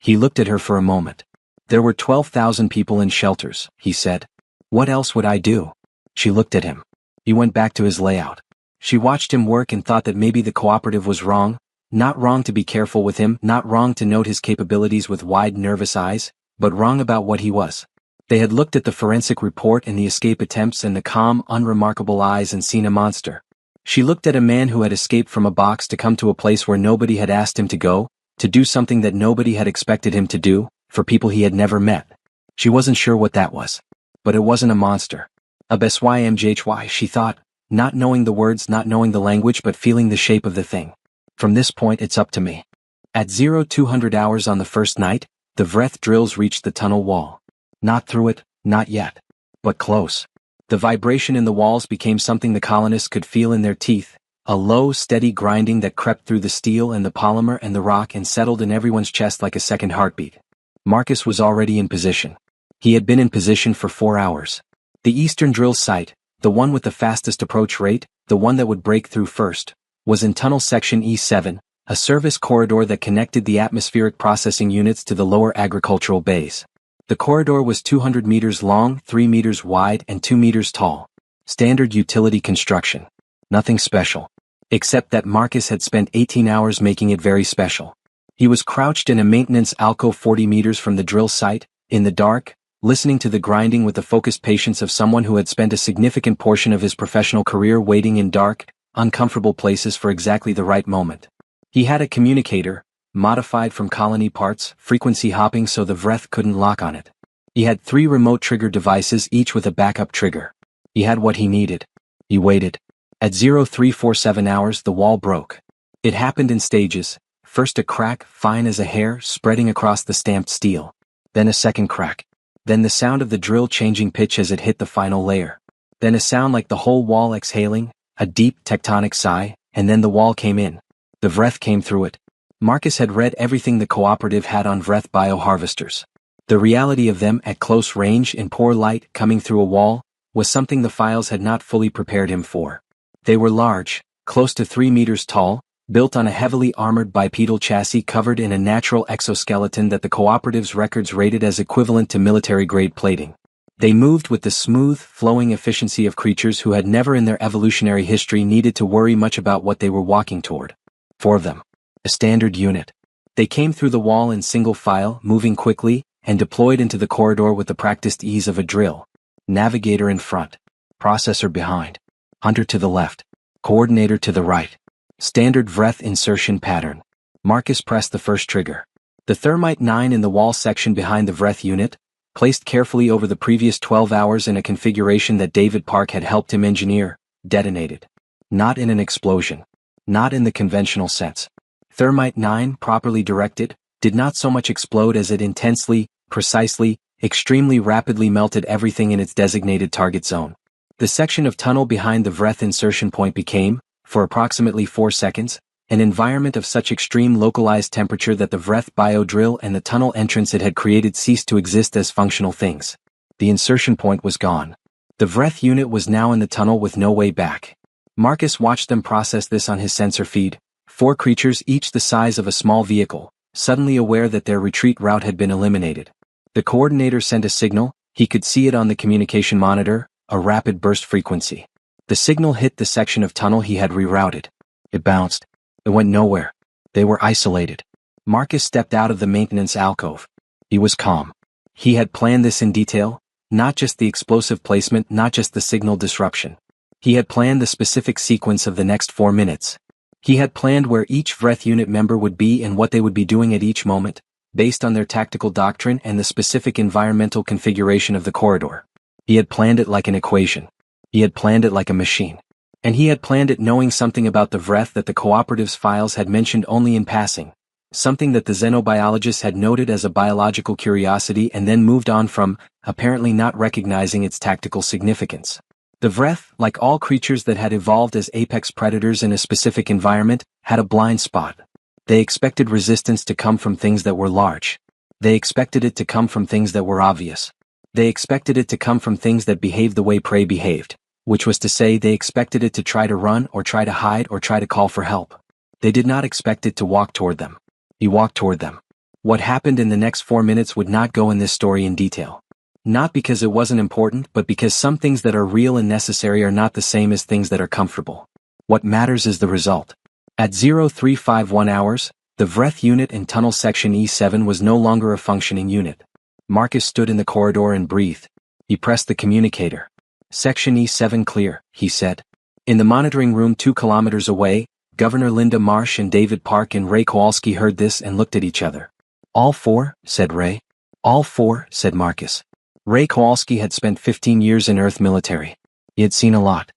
He looked at her for a moment. "There were 12,000 people in shelters," he said. "What else would I do?" She looked at him. He went back to his layout. She watched him work and thought that maybe the cooperative was wrong, not wrong to be careful with him, not wrong to note his capabilities with wide nervous eyes, but wrong about what he was. They had looked at the forensic report and the escape attempts and the calm, unremarkable eyes and seen a monster. She looked at a man who had escaped from a box to come to a place where nobody had asked him to go, to do something that nobody had expected him to do, for people he had never met. She wasn't sure what that was. But it wasn't a monster. A BSYMJHY, she thought, not knowing the words, not knowing the language, but feeling the shape of the thing. From this point it's up to me. At 0200 hours on the first night, the Vreth drills reached the tunnel wall. Not through it, not yet. But close. The vibration in the walls became something the colonists could feel in their teeth, a low, steady grinding that crept through the steel and the polymer and the rock and settled in everyone's chest like a second heartbeat. Marcus was already in position. He had been in position for 4 hours. The eastern drill site, the one with the fastest approach rate, the one that would break through first, was in tunnel section E7, a service corridor that connected the atmospheric processing units to the lower agricultural bays. The corridor was 200 meters long, 3 meters wide, and 2 meters tall. Standard utility construction. Nothing special. Except that Marcus had spent 18 hours making it very special. He was crouched in a maintenance alcove 40 meters from the drill site, in the dark, listening to the grinding with the focused patience of someone who had spent a significant portion of his professional career waiting in dark, uncomfortable places for exactly the right moment. He had a communicator, modified from colony parts, frequency hopping so the Vreth couldn't lock on it. He had 3 remote trigger devices, each with a backup trigger. He had what he needed. He waited. At 0347 hours the wall broke. It happened in stages, first a crack, fine as a hair, spreading across the stamped steel. Then a second crack. Then the sound of the drill changing pitch as it hit the final layer. Then a sound like the whole wall exhaling, a deep tectonic sigh, and then the wall came in. The Vreth came through it. Marcus had read everything the cooperative had on Vreth bioharvesters. The reality of them at close range in poor light coming through a wall was something the files had not fully prepared him for. They were large, close to 3 meters tall, built on a heavily armored bipedal chassis covered in a natural exoskeleton that the cooperative's records rated as equivalent to military-grade plating. They moved with the smooth, flowing efficiency of creatures who had never in their evolutionary history needed to worry much about what they were walking toward. 4 of them. A standard unit. They came through the wall in single file, moving quickly, and deployed into the corridor with the practiced ease of a drill. Navigator in front. Processor behind. Hunter to the left. Coordinator to the right. Standard Vreth insertion pattern. Marcus pressed the first trigger. The Thermite 9 in the wall section behind the Vreth unit, placed carefully over the previous 12 hours in a configuration that David Park had helped him engineer, detonated. Not in an explosion. Not in the conventional sense. Thermite 9, properly directed, did not so much explode as it intensely, precisely, extremely rapidly melted everything in its designated target zone. The section of tunnel behind the Vreth insertion point became, for approximately 4 seconds, an environment of such extreme localized temperature that the Vreth biodrill and the tunnel entrance it had created ceased to exist as functional things. The insertion point was gone. The Vreth unit was now in the tunnel with no way back. Marcus watched them process this on his sensor feed, 4 creatures each the size of a small vehicle, suddenly aware that their retreat route had been eliminated. The coordinator sent a signal, he could see it on the communication monitor, a rapid burst frequency. The signal hit the section of tunnel he had rerouted. It bounced. It went nowhere. They were isolated. Marcus stepped out of the maintenance alcove. He was calm. He had planned this in detail, not just the explosive placement, not just the signal disruption. He had planned the specific sequence of the next 4 minutes. He had planned where each Vreth unit member would be and what they would be doing at each moment, based on their tactical doctrine and the specific environmental configuration of the corridor. He had planned it like an equation. He had planned it like a machine. And he had planned it knowing something about the Vreth that the Cooperative's files had mentioned only in passing, something that the xenobiologists had noted as a biological curiosity and then moved on from, apparently not recognizing its tactical significance. The Vreth, like all creatures that had evolved as apex predators in a specific environment, had a blind spot. They expected resistance to come from things that were large. They expected it to come from things that were obvious. They expected it to come from things that behaved the way prey behaved, which was to say they expected it to try to run or try to hide or try to call for help. They did not expect it to walk toward them. He walked toward them. What happened in the next 4 minutes would not go in this story in detail. Not because it wasn't important, but because some things that are real and necessary are not the same as things that are comfortable. What matters is the result. At 0351 hours, the Vreth unit in tunnel section E7 was no longer a functioning unit. Marcus stood in the corridor and breathed. He pressed the communicator. Section E7 clear, he said. In the monitoring room 2 kilometers away, Governor Linda Marsh and David Park and Ray Kowalski heard this and looked at each other. All 4, said Ray. All 4, said Marcus. Ray Kowalski had spent 15 years in Earth military. He had seen a lot.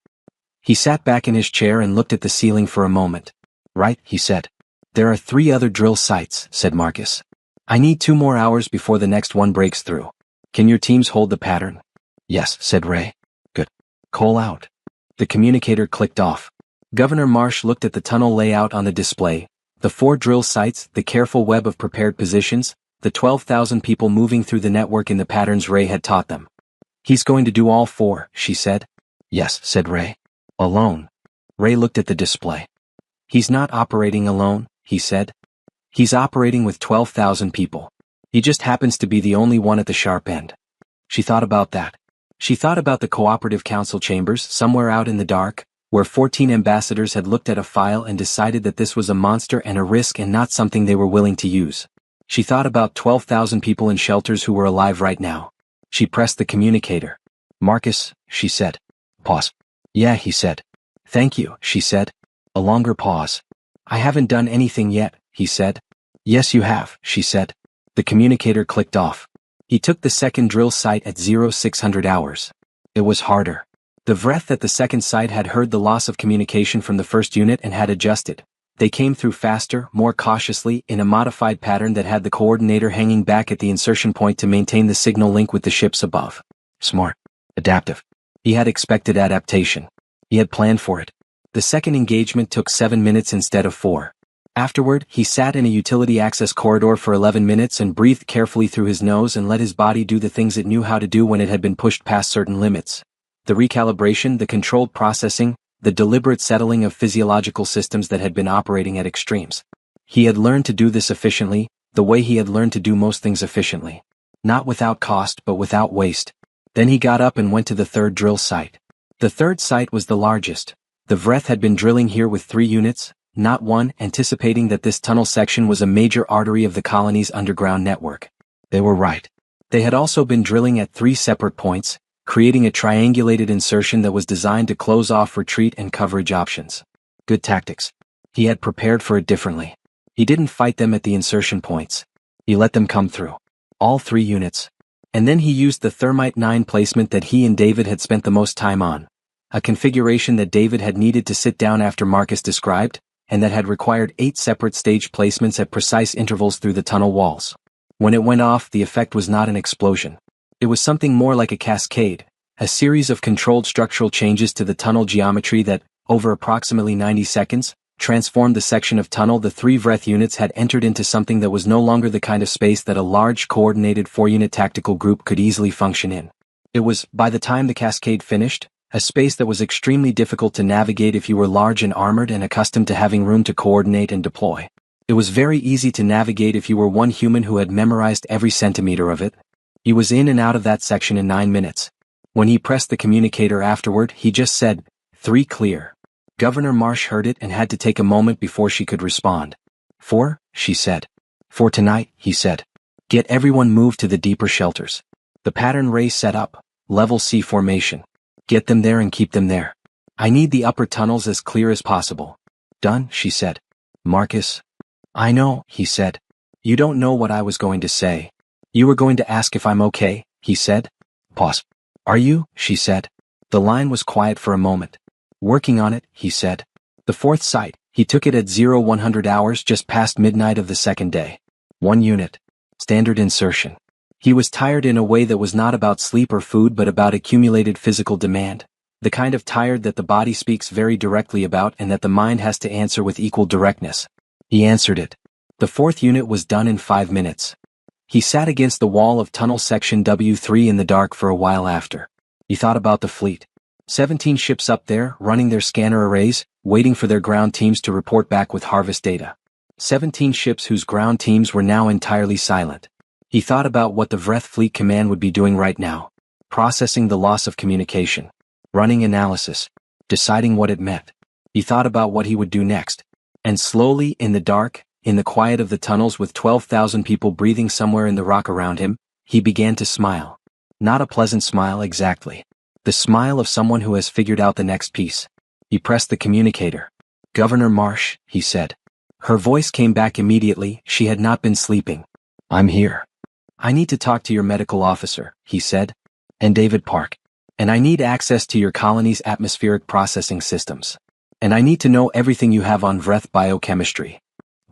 He sat back in his chair and looked at the ceiling for a moment. Right, he said. There are 3 other drill sites, said Marcus. I need 2 more hours before the next one breaks through. Can your teams hold the pattern? Yes, said Ray. Good. Call out. The communicator clicked off. Governor Marsh looked at the tunnel layout on the display, the 4 drill sites, the careful web of prepared positions, the 12,000 people moving through the network in the patterns Ray had taught them. He's going to do all 4, she said. Yes, said Ray. Alone. Ray looked at the display. He's not operating alone, he said. He's operating with 12,000 people. He just happens to be the only one at the sharp end. She thought about that. She thought about the cooperative council chambers somewhere out in the dark, where 14 ambassadors had looked at a file and decided that this was a monster and a risk and not something they were willing to use. She thought about 12,000 people in shelters who were alive right now. She pressed the communicator. Marcus, she said. Pause. Yeah, he said. Thank you, she said. A longer pause. I haven't done anything yet, he said. Yes, you have, she said. The communicator clicked off. He took the second drill site at 0600 hours. It was harder. The Vreth at the second site had heard the loss of communication from the first unit and had adjusted. They came through faster, more cautiously, in a modified pattern that had the coordinator hanging back at the insertion point to maintain the signal link with the ships above. Smart. Adaptive. He had expected adaptation. He had planned for it. The second engagement took 7 minutes instead of 4. Afterward, he sat in a utility access corridor for 11 minutes and breathed carefully through his nose and let his body do the things it knew how to do when it had been pushed past certain limits. The recalibration, the controlled processing, the deliberate settling of physiological systems that had been operating at extremes. He had learned to do this efficiently, the way he had learned to do most things efficiently. Not without cost, but without waste. Then he got up and went to the third drill site. The third site was the largest. The Vreth had been drilling here with 3 units, not 1, anticipating that this tunnel section was a major artery of the colony's underground network. They were right. They had also been drilling at 3 separate points, creating a triangulated insertion that was designed to close off retreat and coverage options. Good tactics. He had prepared for it differently. He didn't fight them at the insertion points. He let them come through. All 3 units. And then he used the Thermite 9 placement that he and David had spent the most time on. A configuration that David had needed to sit down after Marcus described, and that had required 8 separate stage placements at precise intervals through the tunnel walls. When it went off, the effect was not an explosion. It was something more like a cascade, a series of controlled structural changes to the tunnel geometry that, over approximately 90 seconds, transformed the section of tunnel the three Vreth units had entered into something that was no longer the kind of space that a large coordinated 4-unit tactical group could easily function in. It was, by the time the cascade finished, a space that was extremely difficult to navigate if you were large and armored and accustomed to having room to coordinate and deploy. It was very easy to navigate if you were one human who had memorized every centimeter of it. He was in and out of that section in 9 minutes. When he pressed the communicator afterward, he just said, 3 clear. Governor Marsh heard it and had to take a moment before she could respond. 4, she said. For tonight, he said. Get everyone moved to the deeper shelters. The pattern ray set up, level C formation. Get them there and keep them there. I need the upper tunnels as clear as possible. Done, she said. Marcus. I know, he said. You don't know what I was going to say. You were going to ask if I'm okay, he said. Pause. Are you, she said. The line was quiet for a moment. Working on it, he said. The 4th site, he took it at 0100 hours just past midnight of the 2nd day. 1 unit. Standard insertion. He was tired in a way that was not about sleep or food but about accumulated physical demand. The kind of tired that the body speaks very directly about and that the mind has to answer with equal directness. He answered it. The 4th unit was done in 5 minutes. He sat against the wall of tunnel section W3 in the dark for a while after. He thought about the fleet. 17 ships up there, running their scanner arrays, waiting for their ground teams to report back with harvest data. 17 ships whose ground teams were now entirely silent. He thought about what the Vreth Fleet Command would be doing right now. Processing the loss of communication. Running analysis. Deciding what it meant. He thought about what he would do next. And slowly, in the dark, in the quiet of the tunnels with 12,000 people breathing somewhere in the rock around him, he began to smile. Not a pleasant smile exactly. The smile of someone who has figured out the next piece. He pressed the communicator. Governor Marsh, he said. Her voice came back immediately, she had not been sleeping. I'm here. I need to talk to your medical officer, he said. And David Park. And I need access to your colony's atmospheric processing systems. And I need to know everything you have on Vreth biochemistry.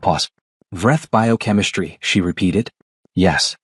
Pause. Vreth biochemistry, she repeated. Yes.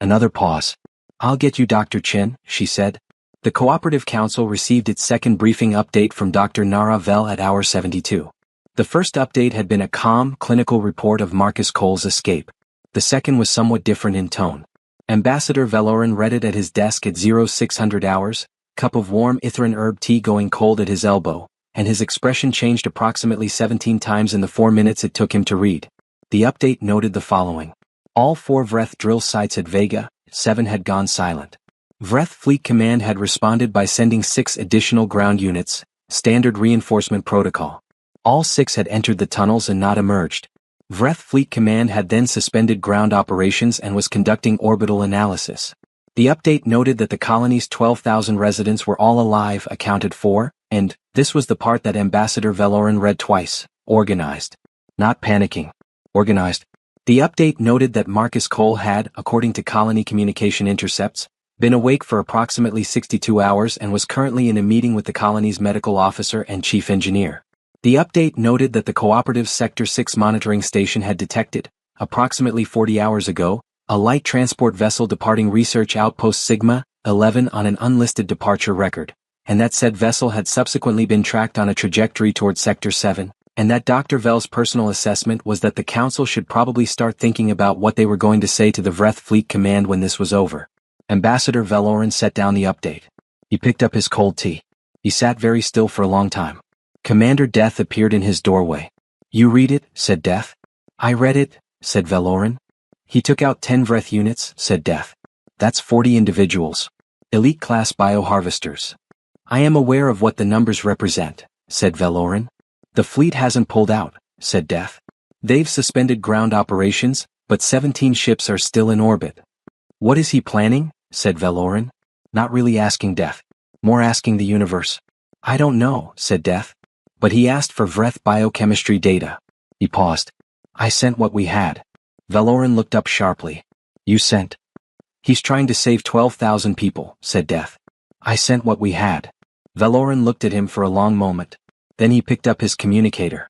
Another pause. I'll get you Dr. Chin, she said. The Cooperative Council received its second briefing update from Dr. Nara Vel at hour 72. The first update had been a calm, clinical report of Marcus Cole's escape. The second was somewhat different in tone. Ambassador Valoran read it at his desk at 0600 hours, cup of warm Ithran herb tea going cold at his elbow, and his expression changed approximately 17 times in the 4 minutes it took him to read. The update noted the following. All 4 Vreth drill sites at Vega, 7 had gone silent. Vreth Fleet Command had responded by sending 6 additional ground units, standard reinforcement protocol. All 6 had entered the tunnels and not emerged. Vreth Fleet Command had then suspended ground operations and was conducting orbital analysis. The update noted that the colony's 12,000 residents were all alive, accounted for, and, this was the part that Ambassador Valoran read twice, organized. Not panicking. Organized. The update noted that Marcus Cole had, according to colony communication intercepts, been awake for approximately 62 hours and was currently in a meeting with the colony's medical officer and chief engineer. The update noted that the Cooperative Sector 6 monitoring station had detected, approximately 40 hours ago, a light transport vessel departing Research Outpost Sigma 11 on an unlisted departure record, and that said vessel had subsequently been tracked on a trajectory toward Sector 7, and that Dr. Vel's personal assessment was that the Council should probably start thinking about what they were going to say to the Vreth Fleet Command when this was over. Ambassador Valoran set down the update. He picked up his cold tea. He sat very still for a long time. Commander Death appeared in his doorway. You read it, said Death. I read it, said Valoran. He took out 10 Vreth units, said Death. That's 40 individuals. Elite class bioharvesters. I am aware of what the numbers represent, said Valoran. The fleet hasn't pulled out, said Death. They've suspended ground operations, but 17 ships are still in orbit. What is he planning? Said Valoran. Not really asking Death. More asking the universe. I don't know, said Death. But he asked for Vreth biochemistry data. He paused. I sent what we had. Valoran looked up sharply. You sent? He's trying to save 12,000 people, said Death. I sent what we had. Valoran looked at him for a long moment. Then he picked up his communicator.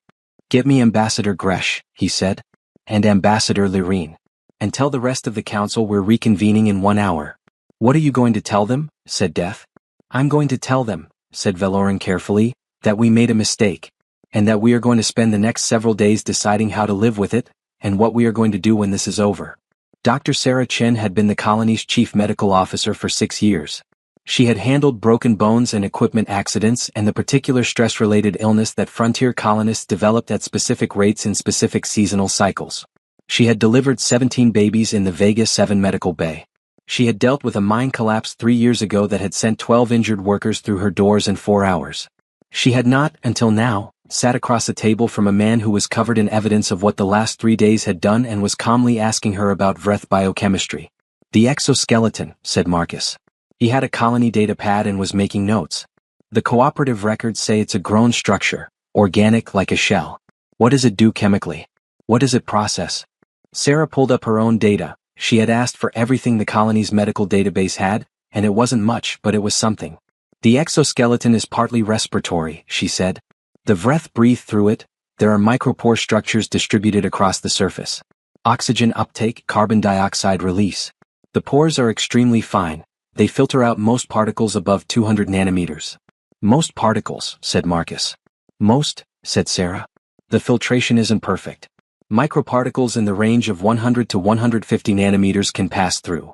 Get me Ambassador Gresh, he said. And Ambassador Lyrine. And tell the rest of the council we're reconvening in 1 hour. What are you going to tell them? Said Death. I'm going to tell them, said Valoran carefully, that we made a mistake, and that we are going to spend the next several days deciding how to live with it, and what we are going to do when this is over. Dr. Sarah Chen had been the colony's chief medical officer for 6 years. She had handled broken bones and equipment accidents and the particular stress-related illness that frontier colonists developed at specific rates in specific seasonal cycles. She had delivered 17 babies in the Vega 7 medical bay. She had dealt with a mine collapse 3 years ago that had sent 12 injured workers through her doors in 4 hours. She had not, until now, sat across a table from a man who was covered in evidence of what the last 3 days had done and was calmly asking her about Vreth biochemistry. The exoskeleton, said Marcus. He had a colony data pad and was making notes. The cooperative records say it's a grown structure, organic like a shell. What does it do chemically? What does it process? Sarah pulled up her own data. She had asked for everything the colony's medical database had, and it wasn't much, but it was something. The exoskeleton is partly respiratory, she said. The Vreth breathe through it. There are micropore structures distributed across the surface. Oxygen uptake, carbon dioxide release. The pores are extremely fine. They filter out most particles above 200 nanometers. Most particles, said Marcus. Most, said Sarah. The filtration isn't perfect. Microparticles in the range of 100 to 150 nanometers can pass through.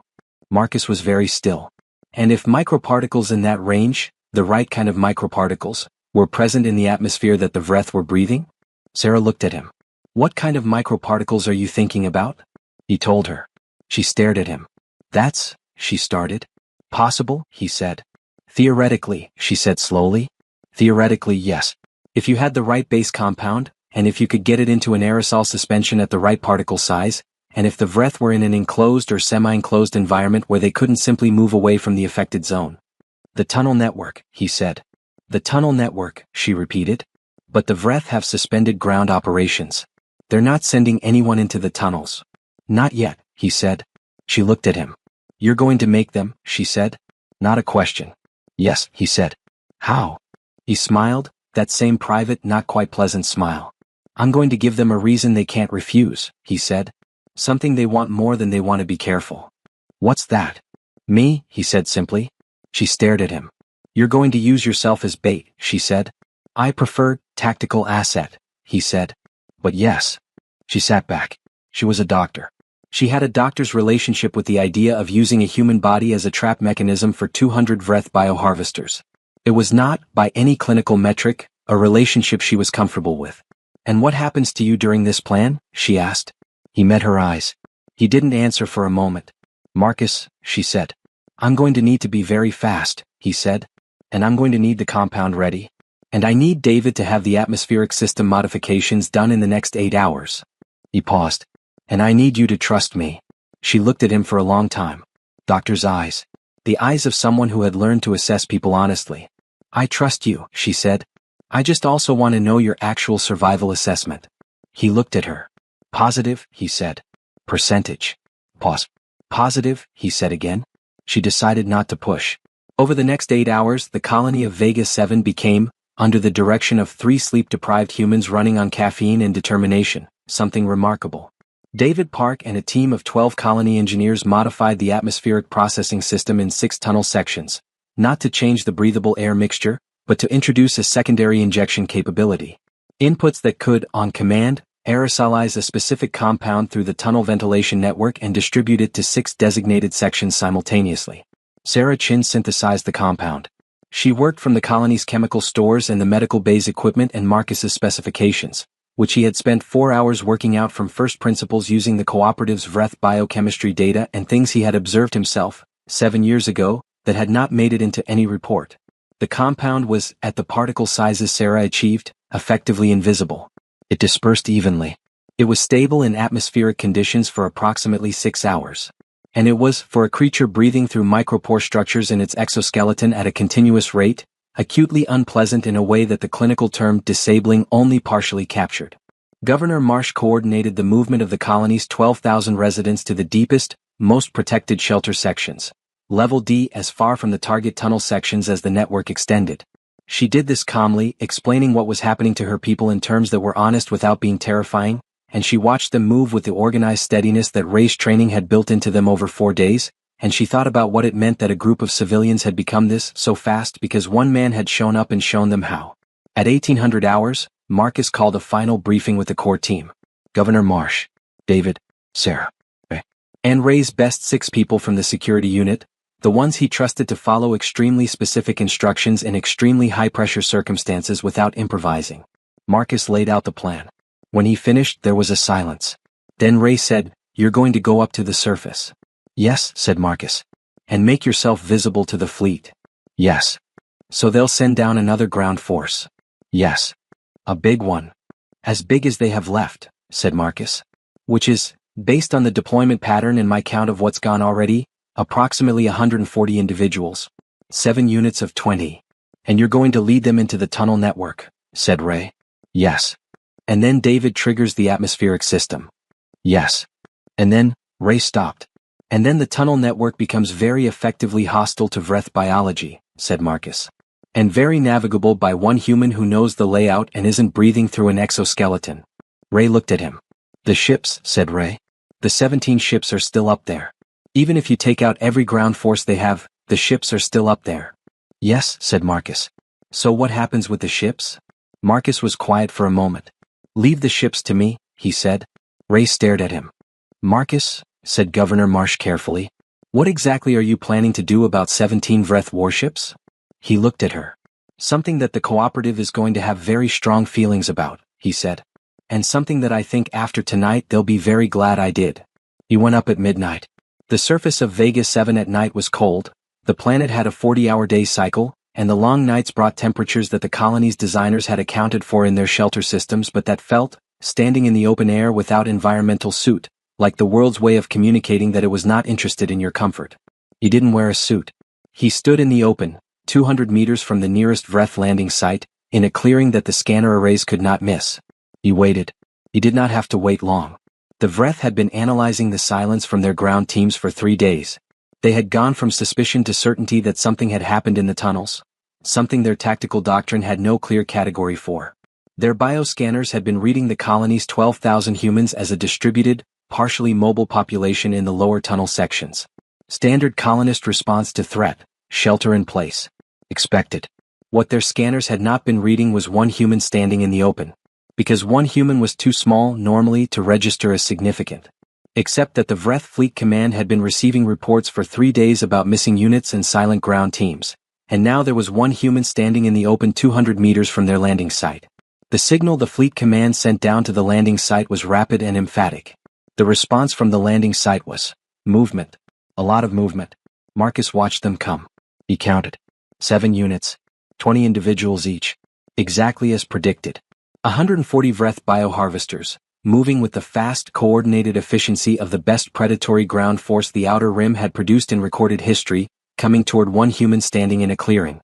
Marcus was very still. And if microparticles in that range, the right kind of microparticles, were present in the atmosphere that the Vreth were breathing? Sarah looked at him. What kind of microparticles are you thinking about? He told her. She stared at him. That's, she started. Possible, he said. Theoretically, she said slowly. Theoretically, yes. If you had the right base compound, and if you could get it into an aerosol suspension at the right particle size, and if the Vreth were in an enclosed or semi-enclosed environment where they couldn't simply move away from the affected zone. The tunnel network, he said. The tunnel network, she repeated. But the Vreth have suspended ground operations. They're not sending anyone into the tunnels. Not yet, he said. She looked at him. You're going to make them, she said. Not a question. Yes, he said. How? He smiled, that same private, not quite pleasant smile. I'm going to give them a reason they can't refuse, he said. Something they want more than they want to be careful. What's that? Me, he said simply. She stared at him. You're going to use yourself as bait, she said. I prefer tactical asset, he said. But yes. She sat back. She was a doctor. She had a doctor's relationship with the idea of using a human body as a trap mechanism for 200 Vreth bioharvesters. It was not, by any clinical metric, a relationship she was comfortable with. And what happens to you during this plan? She asked. He met her eyes. He didn't answer for a moment. Marcus, she said. I'm going to need to be very fast, he said. And I'm going to need the compound ready. And I need David to have the atmospheric system modifications done in the next 8 hours. He paused. And I need you to trust me. She looked at him for a long time. Doctor's eyes. The eyes of someone who had learned to assess people honestly. I trust you, she said. I just also want to know your actual survival assessment. He looked at her. Positive, he said. Percentage. Pause. Positive, he said again. She decided not to push. Over the next 8 hours, the colony of Vega 7 became, under the direction of 3 sleep-deprived humans running on caffeine and determination, something remarkable. David Park and a team of 12 colony engineers modified the atmospheric processing system in 6 tunnel sections, not to change the breathable air mixture, but to introduce a secondary injection capability. Inputs that could, on command, aerosolize a specific compound through the tunnel ventilation network and distribute it to 6 designated sections simultaneously. Sarah Chin synthesized the compound. She worked from the colony's chemical stores and the medical bay's equipment and Marcus's specifications, which he had spent 4 hours working out from first principles using the cooperative's Vreth biochemistry data and things he had observed himself, 7 years ago, that had not made it into any report. The compound was, at the particle sizes Sarah achieved, effectively invisible. It dispersed evenly. It was stable in atmospheric conditions for approximately 6 hours. And it was, for a creature breathing through micropore structures in its exoskeleton at a continuous rate, acutely unpleasant in a way that the clinical term disabling only partially captured. Governor Marsh coordinated the movement of the colony's 12,000 residents to the deepest, most protected shelter sections, level D, as far from the target tunnel sections as the network extended. She did this calmly, explaining what was happening to her people in terms that were honest without being terrifying, and she watched them move with the organized steadiness that race training had built into them over 4 days, and she thought about what it meant that a group of civilians had become this so fast because one man had shown up and shown them how. At 1800 hours, Marcus called a final briefing with the core team. Governor Marsh, David, Sarah, and Ray's best 6 people from the security unit, the ones he trusted to follow extremely specific instructions in extremely high-pressure circumstances without improvising. Marcus laid out the plan. When he finished, there was a silence. Then Ray said, "You're going to go up to the surface." "Yes," said Marcus. "And make yourself visible to the fleet." "Yes." "So they'll send down another ground force." "Yes." "A big one." "As big as they have left," said Marcus. "Which is, based on the deployment pattern and my count of what's gone already, approximately 140 individuals. 7 units of 20. And you're going to lead them into the tunnel network," said Ray. "Yes." "And then David triggers the atmospheric system." "Yes." "And then," Ray stopped. "And then the tunnel network becomes very effectively hostile to Vreth biology," said Marcus. "And very navigable by one human who knows the layout and isn't breathing through an exoskeleton." Ray looked at him. "The ships," said Ray. "The 17 ships are still up there. Even if you take out every ground force they have, the ships are still up there." "Yes," said Marcus. "So what happens with the ships?" Marcus was quiet for a moment. "Leave the ships to me," he said. Ray stared at him. "Marcus," said Governor Marsh carefully, "what exactly are you planning to do about 17 Vreth warships?" He looked at her. "Something that the cooperative is going to have very strong feelings about," he said. "And something that I think after tonight they'll be very glad I did." He went up at midnight. The surface of Vega 7 at night was cold, the planet had a 40-hour day cycle, and the long nights brought temperatures that the colony's designers had accounted for in their shelter systems but that felt, standing in the open air without environmental suit, like the world's way of communicating that it was not interested in your comfort. He didn't wear a suit. He stood in the open, 200 meters from the nearest Vreth landing site, in a clearing that the scanner arrays could not miss. He waited. He did not have to wait long. The Vreth had been analyzing the silence from their ground teams for 3 days. They had gone from suspicion to certainty that something had happened in the tunnels, something their tactical doctrine had no clear category for. Their bioscanners had been reading the colony's 12,000 humans as a distributed, partially mobile population in the lower tunnel sections. Standard colonist response to threat, shelter in place. Expected. What their scanners had not been reading was one human standing in the open. Because one human was too small normally to register as significant. Except that the Vreth Fleet Command had been receiving reports for 3 days about missing units and silent ground teams, and now there was one human standing in the open 200 meters from their landing site. The signal the Fleet Command sent down to the landing site was rapid and emphatic. The response from the landing site was movement. A lot of movement. Marcus watched them come. He counted. 7 units. 20 individuals each. Exactly as predicted. 140 Vreth bioharvesters, moving with the fast, coordinated efficiency of the best predatory ground force the Outer Rim had produced in recorded history, coming toward one human standing in a clearing.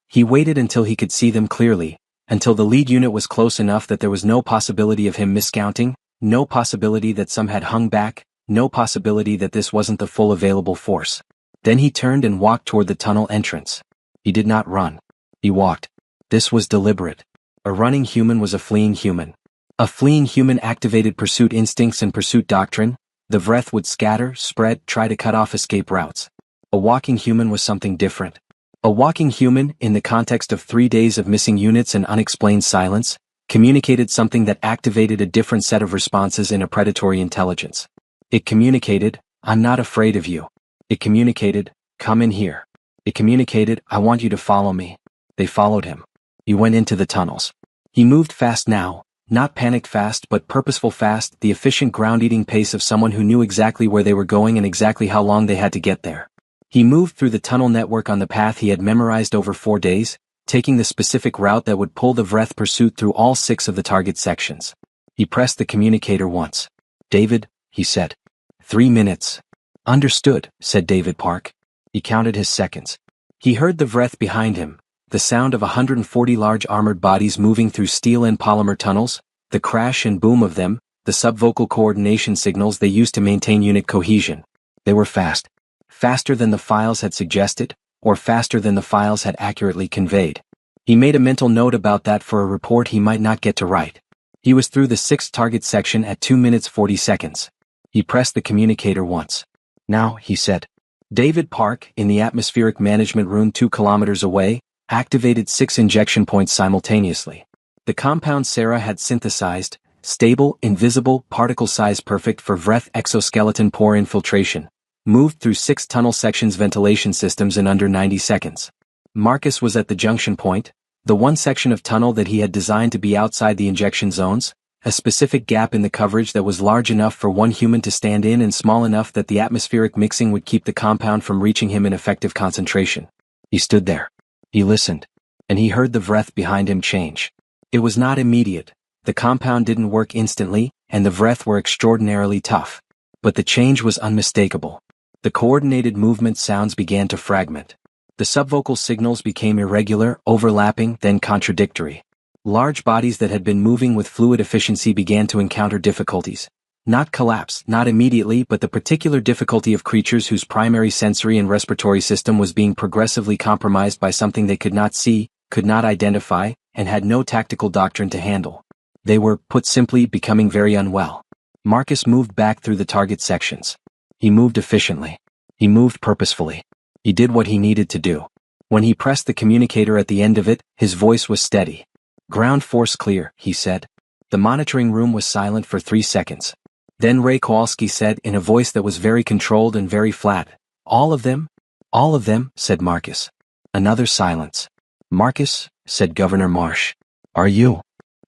He waited until he could see them clearly, until the lead unit was close enough that there was no possibility of him miscounting, no possibility that some had hung back, no possibility that this wasn't the full available force. Then he turned and walked toward the tunnel entrance. He did not run. He walked. This was deliberate. A running human was a fleeing human. A fleeing human activated pursuit instincts and pursuit doctrine. The Vreth would scatter, spread, try to cut off escape routes. A walking human was something different. A walking human, in the context of 3 days of missing units and unexplained silence, communicated something that activated a different set of responses in a predatory intelligence. It communicated, "I'm not afraid of you." It communicated, "Come in here." It communicated, "I want you to follow me." They followed him. He went into the tunnels. He moved fast now, not panicked fast but purposeful fast, the efficient ground-eating pace of someone who knew exactly where they were going and exactly how long they had to get there. He moved through the tunnel network on the path he had memorized over 4 days, taking the specific route that would pull the Vreth pursuit through all 6 of the target sections. He pressed the communicator once. "David," he said. 3 minutes. "Understood," said David Park. He counted his seconds. He heard the Vreth behind him. The sound of 140 large armored bodies moving through steel and polymer tunnels, the crash and boom of them, the subvocal coordination signals they used to maintain unit cohesion. They were fast. Faster than the files had suggested, or faster than the files had accurately conveyed. He made a mental note about that for a report he might not get to write. He was through the 6th target section at 2 minutes 40 seconds. He pressed the communicator once. "Now," he said. David Park, in the atmospheric management room 2 kilometers away, activated 6 injection points simultaneously. The compound Sarah had synthesized, stable, invisible, particle size perfect for Vreth exoskeleton pore infiltration, moved through 6 tunnel sections ventilation systems in under 90 seconds. Marcus was at the junction point, the one section of tunnel that he had designed to be outside the injection zones, a specific gap in the coverage that was large enough for one human to stand in and small enough that the atmospheric mixing would keep the compound from reaching him in effective concentration. He stood there. He listened. And he heard the Vreth behind him change. It was not immediate. The compound didn't work instantly, and the Vreth were extraordinarily tough. But the change was unmistakable. The coordinated movement sounds began to fragment. The subvocal signals became irregular, overlapping, then contradictory. Large bodies that had been moving with fluid efficiency began to encounter difficulties. Not collapse, not immediately, but the particular difficulty of creatures whose primary sensory and respiratory system was being progressively compromised by something they could not see, could not identify, and had no tactical doctrine to handle. They were, put simply, becoming very unwell. Marcus moved back through the target sections. He moved efficiently. He moved purposefully. He did what he needed to do. When he pressed the communicator at the end of it, his voice was steady. "Ground force clear," he said. The monitoring room was silent for 3 seconds. Then Ray Kowalski said in a voice that was very controlled and very flat, "All of them?" "All of them," said Marcus. Another silence. "Marcus," said Governor Marsh. "Are you?"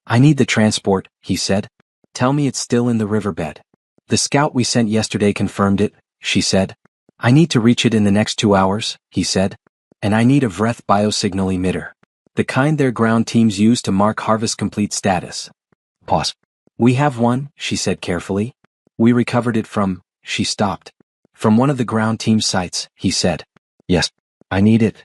"I need the transport," he said. "Tell me it's still in the riverbed." "The scout we sent yesterday confirmed it," she said. "I need to reach it in the next 2 hours," he said. "And I need a Vreth biosignal emitter. The kind their ground teams use to mark harvest complete status." Pause. "We have one," she said carefully. "We recovered it from," she stopped. "From one of the ground team sites," he said. "Yes. I need it."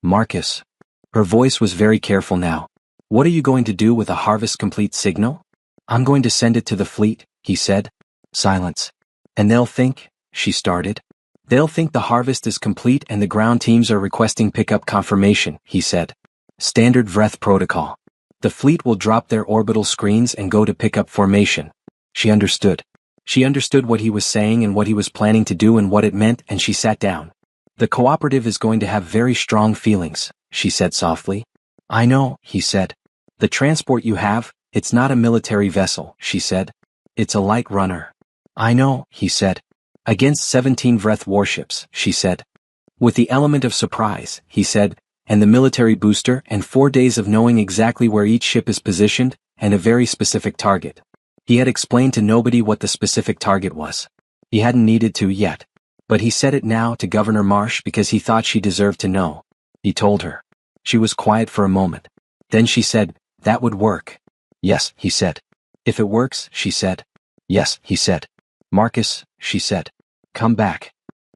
"Marcus." Her voice was very careful now. "What are you going to do with a harvest complete signal?" "I'm going to send it to the fleet," he said. Silence. "And they'll think," she started. "They'll think the harvest is complete and the ground teams are requesting pickup confirmation," he said. "Standard Vreth protocol. The fleet will drop their orbital screens and go to pickup formation." She understood. She understood what he was saying and what he was planning to do and what it meant, and she sat down. "The cooperative is going to have very strong feelings," she said softly. "I know," he said. "The transport you have, it's not a military vessel," she said. "It's a light runner." "I know," he said. "Against 17 Vreth warships," she said. "With the element of surprise," he said, "and the military booster and 4 days of knowing exactly where each ship is positioned, and a very specific target." He had explained to nobody what the specific target was. He hadn't needed to yet. But he said it now to Governor Marsh because he thought she deserved to know. He told her. She was quiet for a moment. Then she said, "That would work." "Yes," he said. "If it works," she said. "Yes," he said. "Marcus," she said. "Come back."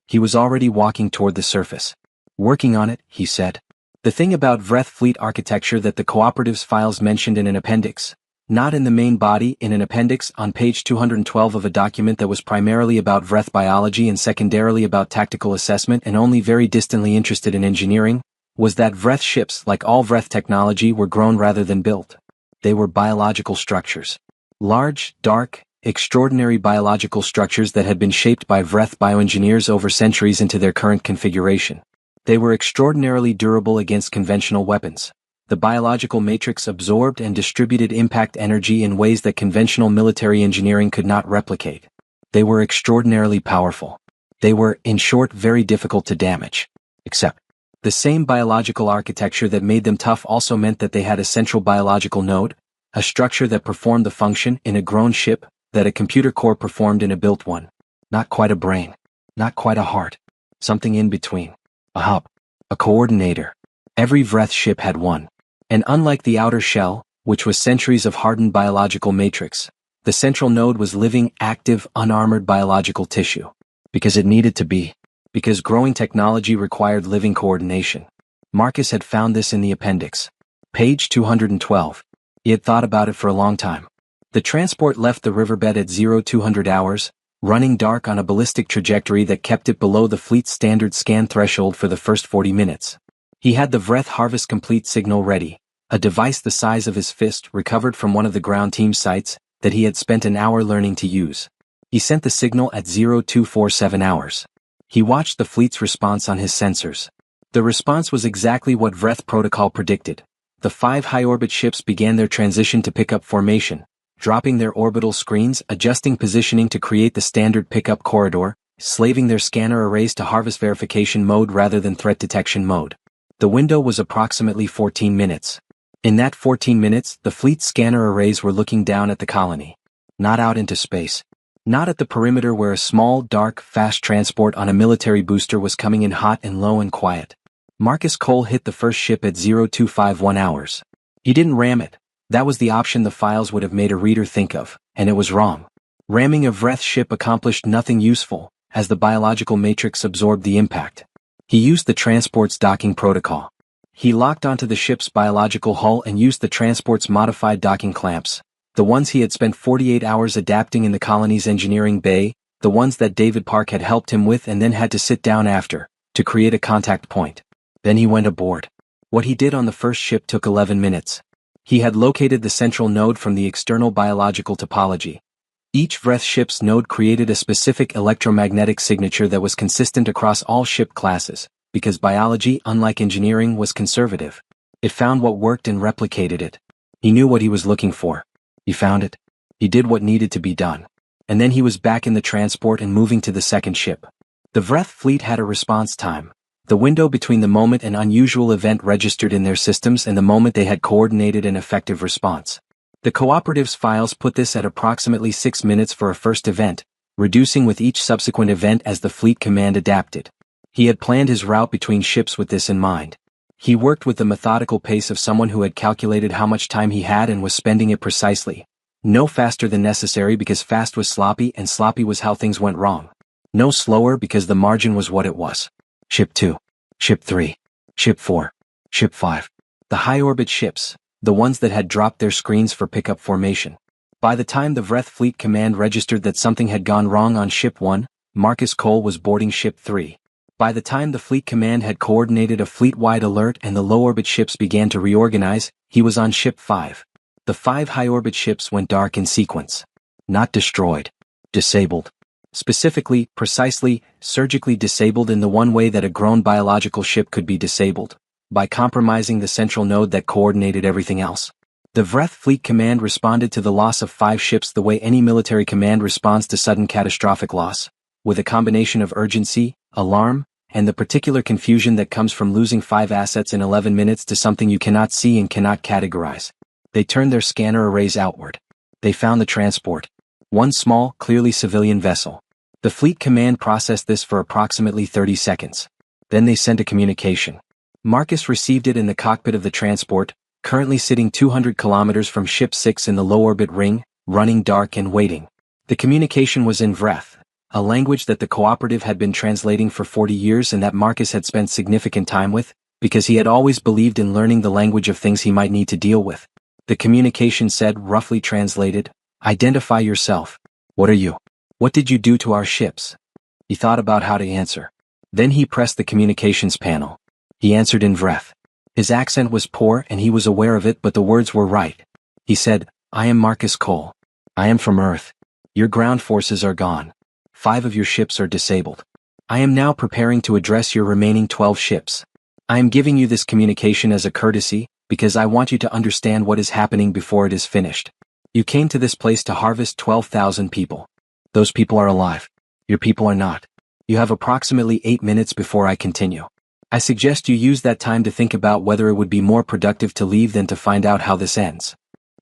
He was already walking toward the surface. "Working on it," he said. The thing about Vreth fleet architecture that the cooperative's files mentioned in an appendix, not in the main body, in an appendix on page 212 of a document that was primarily about Vreth biology and secondarily about tactical assessment and only very distantly interested in engineering, was that Vreth ships, like all Vreth technology, were grown rather than built. They were biological structures. Large, dark, extraordinary biological structures that had been shaped by Vreth bioengineers over centuries into their current configuration. They were extraordinarily durable against conventional weapons. The biological matrix absorbed and distributed impact energy in ways that conventional military engineering could not replicate. They were extraordinarily powerful. They were, in short, very difficult to damage. Except, the same biological architecture that made them tough also meant that they had a central biological node, a structure that performed the function in a grown ship that a computer core performed in a built one. Not quite a brain. Not quite a heart. Something in between. A hub. A coordinator. Every Vreth ship had one. And unlike the outer shell, which was centuries of hardened biological matrix, the central node was living, active, unarmored biological tissue. Because it needed to be. Because growing technology required living coordination. Marcus had found this in the appendix. Page 212. He had thought about it for a long time. The transport left the riverbed at 0200 hours, running dark on a ballistic trajectory that kept it below the fleet's standard scan threshold for the first 40 minutes. He had the Vreth Harvest Complete signal ready, a device the size of his fist recovered from one of the ground team sites that he had spent an hour learning to use. He sent the signal at 0247 hours. He watched the fleet's response on his sensors. The response was exactly what Vreth protocol predicted. The 5 high-orbit ships began their transition to pickup formation, dropping their orbital screens, adjusting positioning to create the standard pickup corridor, slaving their scanner arrays to harvest verification mode rather than threat detection mode. The window was approximately 14 minutes. In that 14 minutes, the fleet's scanner arrays were looking down at the colony. Not out into space. Not at the perimeter where a small, dark, fast transport on a military booster was coming in hot and low and quiet. Marcus Cole hit the first ship at 0251 hours. He didn't ram it. That was the option the files would have made a reader think of, and it was wrong. Ramming a Vreth ship accomplished nothing useful, as the biological matrix absorbed the impact. He used the transport's docking protocol. He locked onto the ship's biological hull and used the transport's modified docking clamps. The ones he had spent 48 hours adapting in the colony's engineering bay, the ones that David Park had helped him with and then had to sit down after, to create a contact point. Then he went aboard. What he did on the first ship took 11 minutes. He had located the central node from the external biological topology. Each Vreth ship's node created a specific electromagnetic signature that was consistent across all ship classes, because biology, unlike engineering, was conservative. It found what worked and replicated it. He knew what he was looking for. He found it. He did what needed to be done. And then he was back in the transport and moving to the second ship. The Vreth fleet had a response time. The window between the moment an unusual event registered in their systems and the moment they had coordinated an effective response. The cooperative's files put this at approximately 6 minutes for a first event, reducing with each subsequent event as the fleet command adapted. He had planned his route between ships with this in mind. He worked with the methodical pace of someone who had calculated how much time he had and was spending it precisely. No faster than necessary because fast was sloppy and sloppy was how things went wrong. No slower because the margin was what it was. Ship 2. Ship 3. Ship 4. Ship 5. The high-orbit ships, the ones that had dropped their screens for pickup formation. By the time the Vreth fleet command registered that something had gone wrong on Ship 1, Marcus Cole was boarding Ship 3. By the time the fleet command had coordinated a fleet-wide alert and the low-orbit ships began to reorganize, he was on Ship 5. The 5 high-orbit ships went dark in sequence. Not destroyed. Disabled. Specifically, precisely, surgically disabled in the one way that a grown biological ship could be disabled, by compromising the central node that coordinated everything else. The Vreth fleet command responded to the loss of 5 ships the way any military command responds to sudden catastrophic loss, with a combination of urgency, alarm, and the particular confusion that comes from losing 5 assets in 11 minutes to something you cannot see and cannot categorize. They turned their scanner arrays outward. They found the transport. One small, clearly civilian vessel. The fleet command processed this for approximately 30 seconds. Then they sent a communication. Marcus received it in the cockpit of the transport, currently sitting 200 kilometers from Ship 6 in the low-orbit ring, running dark and waiting. The communication was in Vreth, a language that the cooperative had been translating for 40 years and that Marcus had spent significant time with, because he had always believed in learning the language of things he might need to deal with. The communication said, roughly translated, "Identify yourself. What are you? What did you do to our ships?" He thought about how to answer. Then he pressed the communications panel. He answered in Vreth. His accent was poor and he was aware of it, but the words were right. He said, "I am Marcus Cole. I am from Earth. Your ground forces are gone. 5 of your ships are disabled. I am now preparing to address your remaining 12 ships. I am giving you this communication as a courtesy, because I want you to understand what is happening before it is finished. You came to this place to harvest 12,000 people. Those people are alive. Your people are not. You have approximately 8 minutes before I continue. I suggest you use that time to think about whether it would be more productive to leave than to find out how this ends."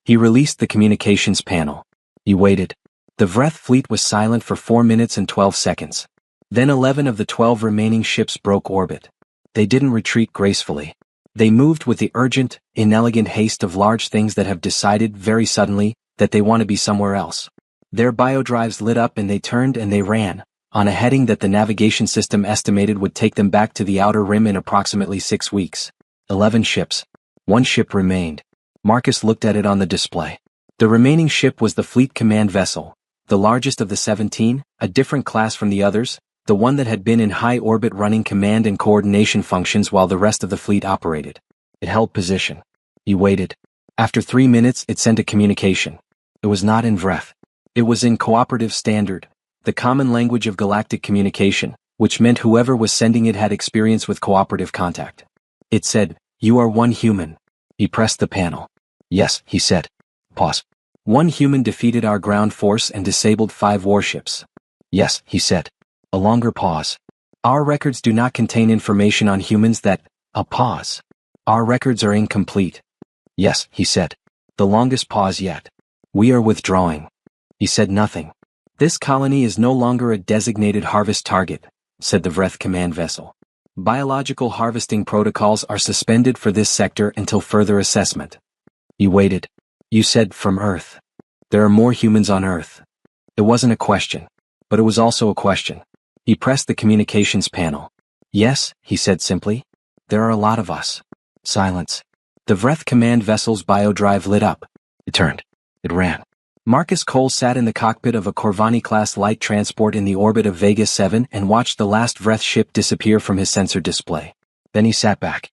He released the communications panel. He waited. The Vreth fleet was silent for 4 minutes and 12 seconds. Then 11 of the 12 remaining ships broke orbit. They didn't retreat gracefully. They moved with the urgent, inelegant haste of large things that have decided very suddenly that they want to be somewhere else. Their biodrives lit up and they turned and they ran, on a heading that the navigation system estimated would take them back to the outer rim in approximately 6 weeks. 11 ships. 1 ship remained. Marcus looked at it on the display. The remaining ship was the fleet command vessel, the largest of the 17, a different class from the others, the one that had been in high orbit running command and coordination functions while the rest of the fleet operated. It held position. He waited. After 3 minutes it sent a communication. It was not in Vreth. It was in cooperative standard, the common language of galactic communication, which meant whoever was sending it had experience with cooperative contact. It said, "You are one human." He pressed the panel. "Yes," he said. Pause. "One human defeated our ground force and disabled 5 warships." "Yes," he said. A longer pause. "Our records do not contain information on humans that..." A pause. "Our records are incomplete." "Yes," he said. The longest pause yet. "We are withdrawing." He said nothing. "This colony is no longer a designated harvest target," said the Vreth command vessel. "Biological harvesting protocols are suspended for this sector until further assessment." He waited. "You said from Earth. There are more humans on Earth." It wasn't a question, but it was also a question. He pressed the communications panel. "Yes," he said simply. "There are a lot of us." Silence. The Vreth command vessel's biodrive lit up. It turned. It ran. Marcus Cole sat in the cockpit of a Corvani-class light transport in the orbit of Vega 7 and watched the last Vreth ship disappear from his sensor display. Then he sat back.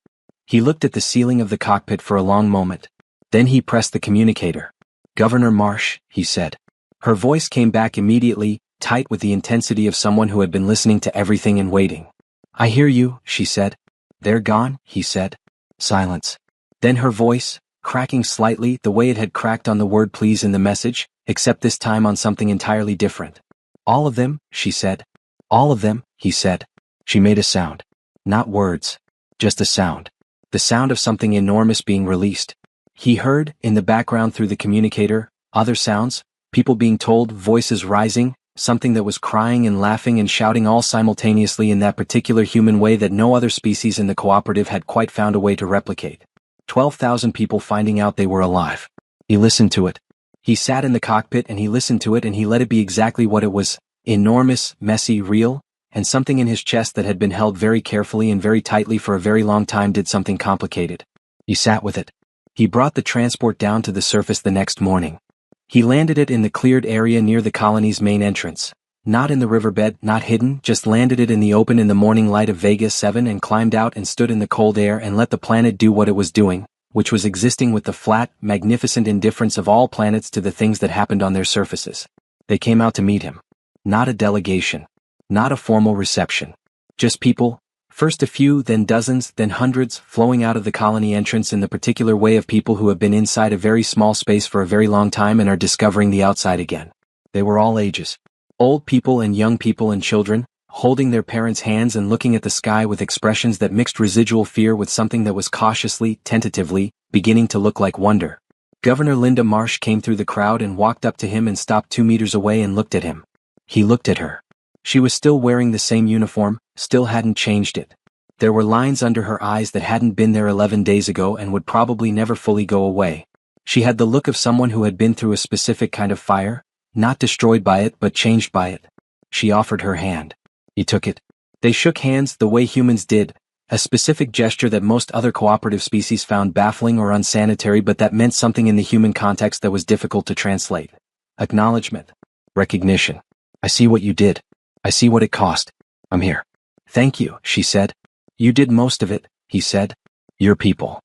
He looked at the ceiling of the cockpit for a long moment. Then he pressed the communicator. "Governor Marsh," he said. Her voice came back immediately, tight with the intensity of someone who had been listening to everything and waiting. "I hear you," she said. "They're gone," he said. Silence. Then her voice, cracking slightly the way it had cracked on the word please in the message, except this time on something entirely different. "All of them," she said. "All of them," he said. She made a sound. Not words. Just a sound. The sound of something enormous being released. He heard, in the background through the communicator, other sounds, people being told, voices rising, something that was crying and laughing and shouting all simultaneously in that particular human way that no other species in the cooperative had quite found a way to replicate. 12,000 people finding out they were alive. He listened to it. He sat in the cockpit and he listened to it and he let it be exactly what it was, enormous, messy, real, and something in his chest that had been held very carefully and very tightly for a very long time did something complicated. He sat with it. He brought the transport down to the surface the next morning. He landed it in the cleared area near the colony's main entrance. Not in the riverbed, not hidden, just landed it in the open in the morning light of Vega 7 and climbed out and stood in the cold air and let the planet do what it was doing, which was existing with the flat, magnificent indifference of all planets to the things that happened on their surfaces. They came out to meet him. Not a delegation. Not a formal reception. Just people, first a few, then dozens, then hundreds, flowing out of the colony entrance in the particular way of people who have been inside a very small space for a very long time and are discovering the outside again. They were all ages. Old people and young people and children, holding their parents' hands and looking at the sky with expressions that mixed residual fear with something that was cautiously, tentatively, beginning to look like wonder. Governor Linda Marsh came through the crowd and walked up to him and stopped 2 meters away and looked at him. He looked at her. She was still wearing the same uniform, still hadn't changed it. There were lines under her eyes that hadn't been there 11 days ago and would probably never fully go away. She had the look of someone who had been through a specific kind of fire, not destroyed by it but changed by it. She offered her hand. He took it. They shook hands the way humans did, a specific gesture that most other cooperative species found baffling or unsanitary but that meant something in the human context that was difficult to translate. Acknowledgement. Recognition. "I see what you did. I see what it cost. I'm here." "Thank you," she said. "You did most of it," he said. "Your people.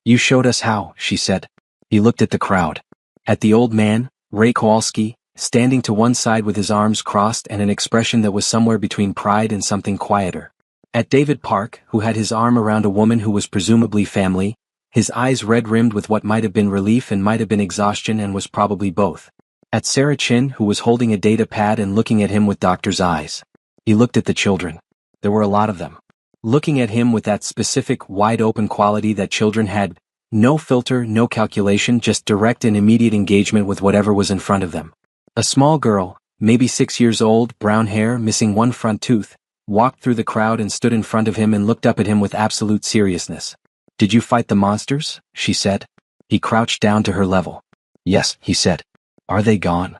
You showed us how," she said. He looked at the crowd. At the old man, Ray Kowalski, standing to one side with his arms crossed and an expression that was somewhere between pride and something quieter. At David Park, who had his arm around a woman who was presumably family, his eyes red-rimmed with what might have been relief and might have been exhaustion and was probably both. At Sarah Chin, who was holding a data pad and looking at him with doctor's eyes. He looked at the children. There were a lot of them. Looking at him with that specific, wide-open quality that children had, no filter, no calculation, just direct and immediate engagement with whatever was in front of them. A small girl, maybe 6 years old, brown hair, missing one front tooth, walked through the crowd and stood in front of him and looked up at him with absolute seriousness. "Did you fight the monsters?" she said. He crouched down to her level. "Yes," he said. "Are they gone?"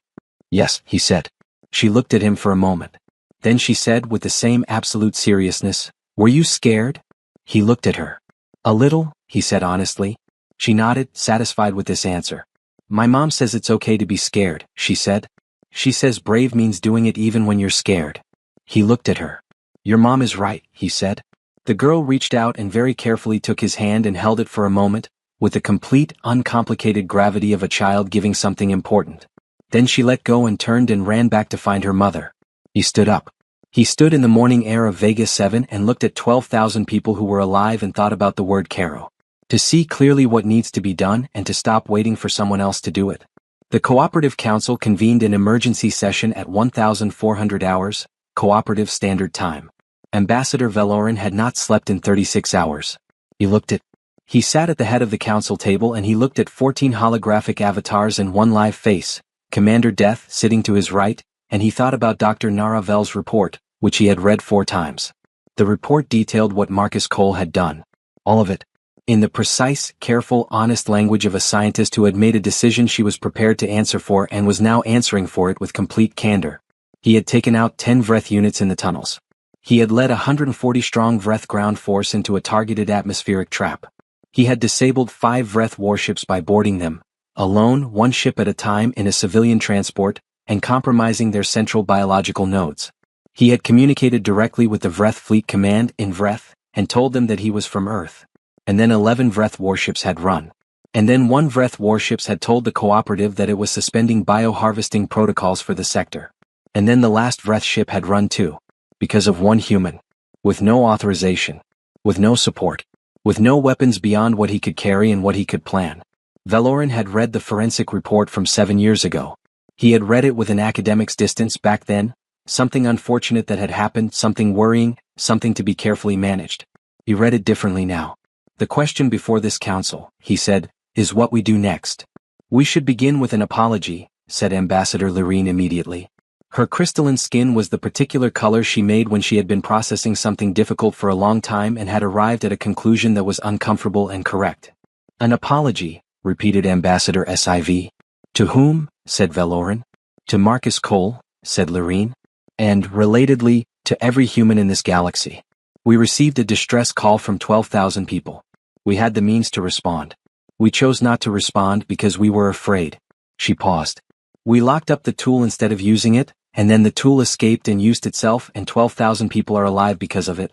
"Yes," he said. She looked at him for a moment. Then she said with the same absolute seriousness, "Were you scared?" He looked at her. "A little," he said honestly. She nodded, satisfied with this answer. "My mom says it's okay to be scared," she said. "She says brave means doing it even when you're scared." He looked at her. "Your mom is right," he said. The girl reached out and very carefully took his hand and held it for a moment, with the complete, uncomplicated gravity of a child giving something important. Then she let go and turned and ran back to find her mother. He stood up. He stood in the morning air of Vega 7 and looked at 12,000 people who were alive and thought about the word Caro. To see clearly what needs to be done and to stop waiting for someone else to do it. The Cooperative Council convened an emergency session at 1400 hours, Cooperative Standard Time. Ambassador Valoran had not slept in 36 hours. He sat at the head of the council table and he looked at 14 holographic avatars and one live face, Commander Death sitting to his right, and he thought about Dr. Naravel's report, which he had read 4 times. The report detailed what Marcus Cole had done. All of it. In the precise, careful, honest language of a scientist who had made a decision she was prepared to answer for and was now answering for it with complete candor. He had taken out 10 Vreth units in the tunnels. He had led 140-strong Vreth ground force into a targeted atmospheric trap. He had disabled 5 Vreth warships by boarding them, alone, 1 ship at a time in a civilian transport, and compromising their central biological nodes. He had communicated directly with the Vreth Fleet Command in Vreth, and told them that he was from Earth. And then 11 Vreth warships had run. And then 1 Vreth warships had told the Cooperative that it was suspending bioharvesting protocols for the sector. And then the last Vreth ship had run too. Because of 1 human. With no authorization. With no support. With no weapons beyond what he could carry and what he could plan. Valoran had read the forensic report from 7 years ago. He had read it with an academic's distance back then, something unfortunate that had happened, something worrying, something to be carefully managed. He read it differently now. The question before this council, he said, is what we do next. We should begin with an apology, said Ambassador Lorene immediately. Her crystalline skin was the particular color she made when she had been processing something difficult for a long time and had arrived at a conclusion that was uncomfortable and correct. An apology, repeated Ambassador Siv. To whom? Said Valoran. To Marcus Cole, said Lorene. And, relatedly, to every human in this galaxy. We received a distress call from 12,000 people. We had the means to respond. We chose not to respond because we were afraid. She paused. We locked up the tool instead of using it, and then the tool escaped and used itself and 12,000 people are alive because of it.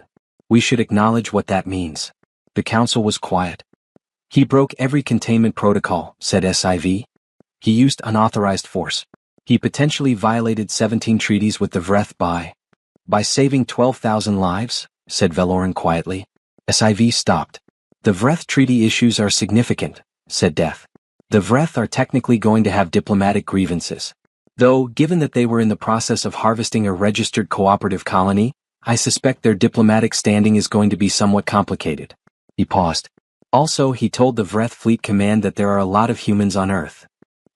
We should acknowledge what that means. The council was quiet. He broke every containment protocol, said Siv. He used unauthorized force. He potentially violated 17 treaties with the Vreth by saving 12,000 lives, said Valoran quietly. Siv stopped. The Vreth treaty issues are significant, said Death. The Vreth are technically going to have diplomatic grievances. Though, given that they were in the process of harvesting a registered cooperative colony, I suspect their diplomatic standing is going to be somewhat complicated. He paused. Also, he told the Vreth Fleet Command that there are a lot of humans on Earth.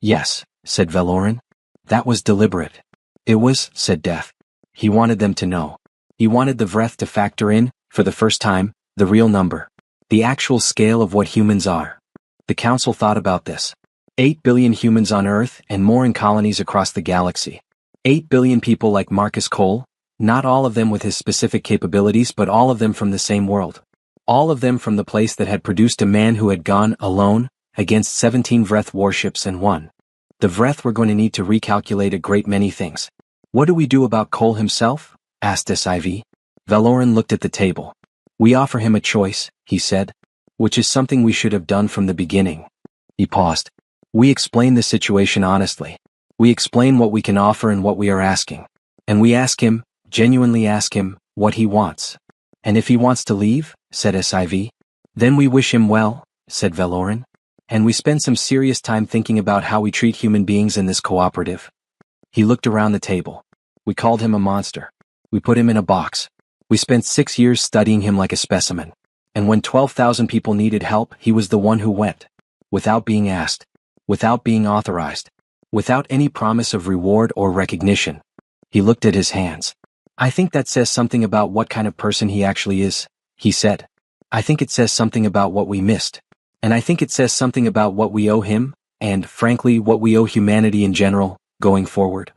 Yes, said Valoran. That was deliberate. It was, said Death. He wanted them to know. He wanted the Vreth to factor in, for the first time, the real number. The actual scale of what humans are. The Council thought about this. 8 billion humans on Earth and more in colonies across the galaxy. 8 billion people like Marcus Cole, not all of them with his specific capabilities but all of them from the same world. All of them from the place that had produced a man who had gone, alone, against 17 Vreth warships and won. The Vreth were going to need to recalculate a great many things. What do we do about Cole himself? Asked Siv. Valoran looked at the table. We offer him a choice, he said. Which is something we should have done from the beginning. He paused. We explain the situation honestly. We explain what we can offer and what we are asking. And we ask him, genuinely ask him, what he wants. And if he wants to leave, said Siv. Then we wish him well, said Valoran. And we spend some serious time thinking about how we treat human beings in this cooperative. He looked around the table. We called him a monster. We put him in a box. We spent 6 years studying him like a specimen. And when 12,000 people needed help, he was the one who went. Without being asked. Without being authorized. Without any promise of reward or recognition. He looked at his hands. I think that says something about what kind of person he actually is, he said. I think it says something about what we missed. And I think it says something about what we owe him, and, frankly, what we owe humanity in general, going forward.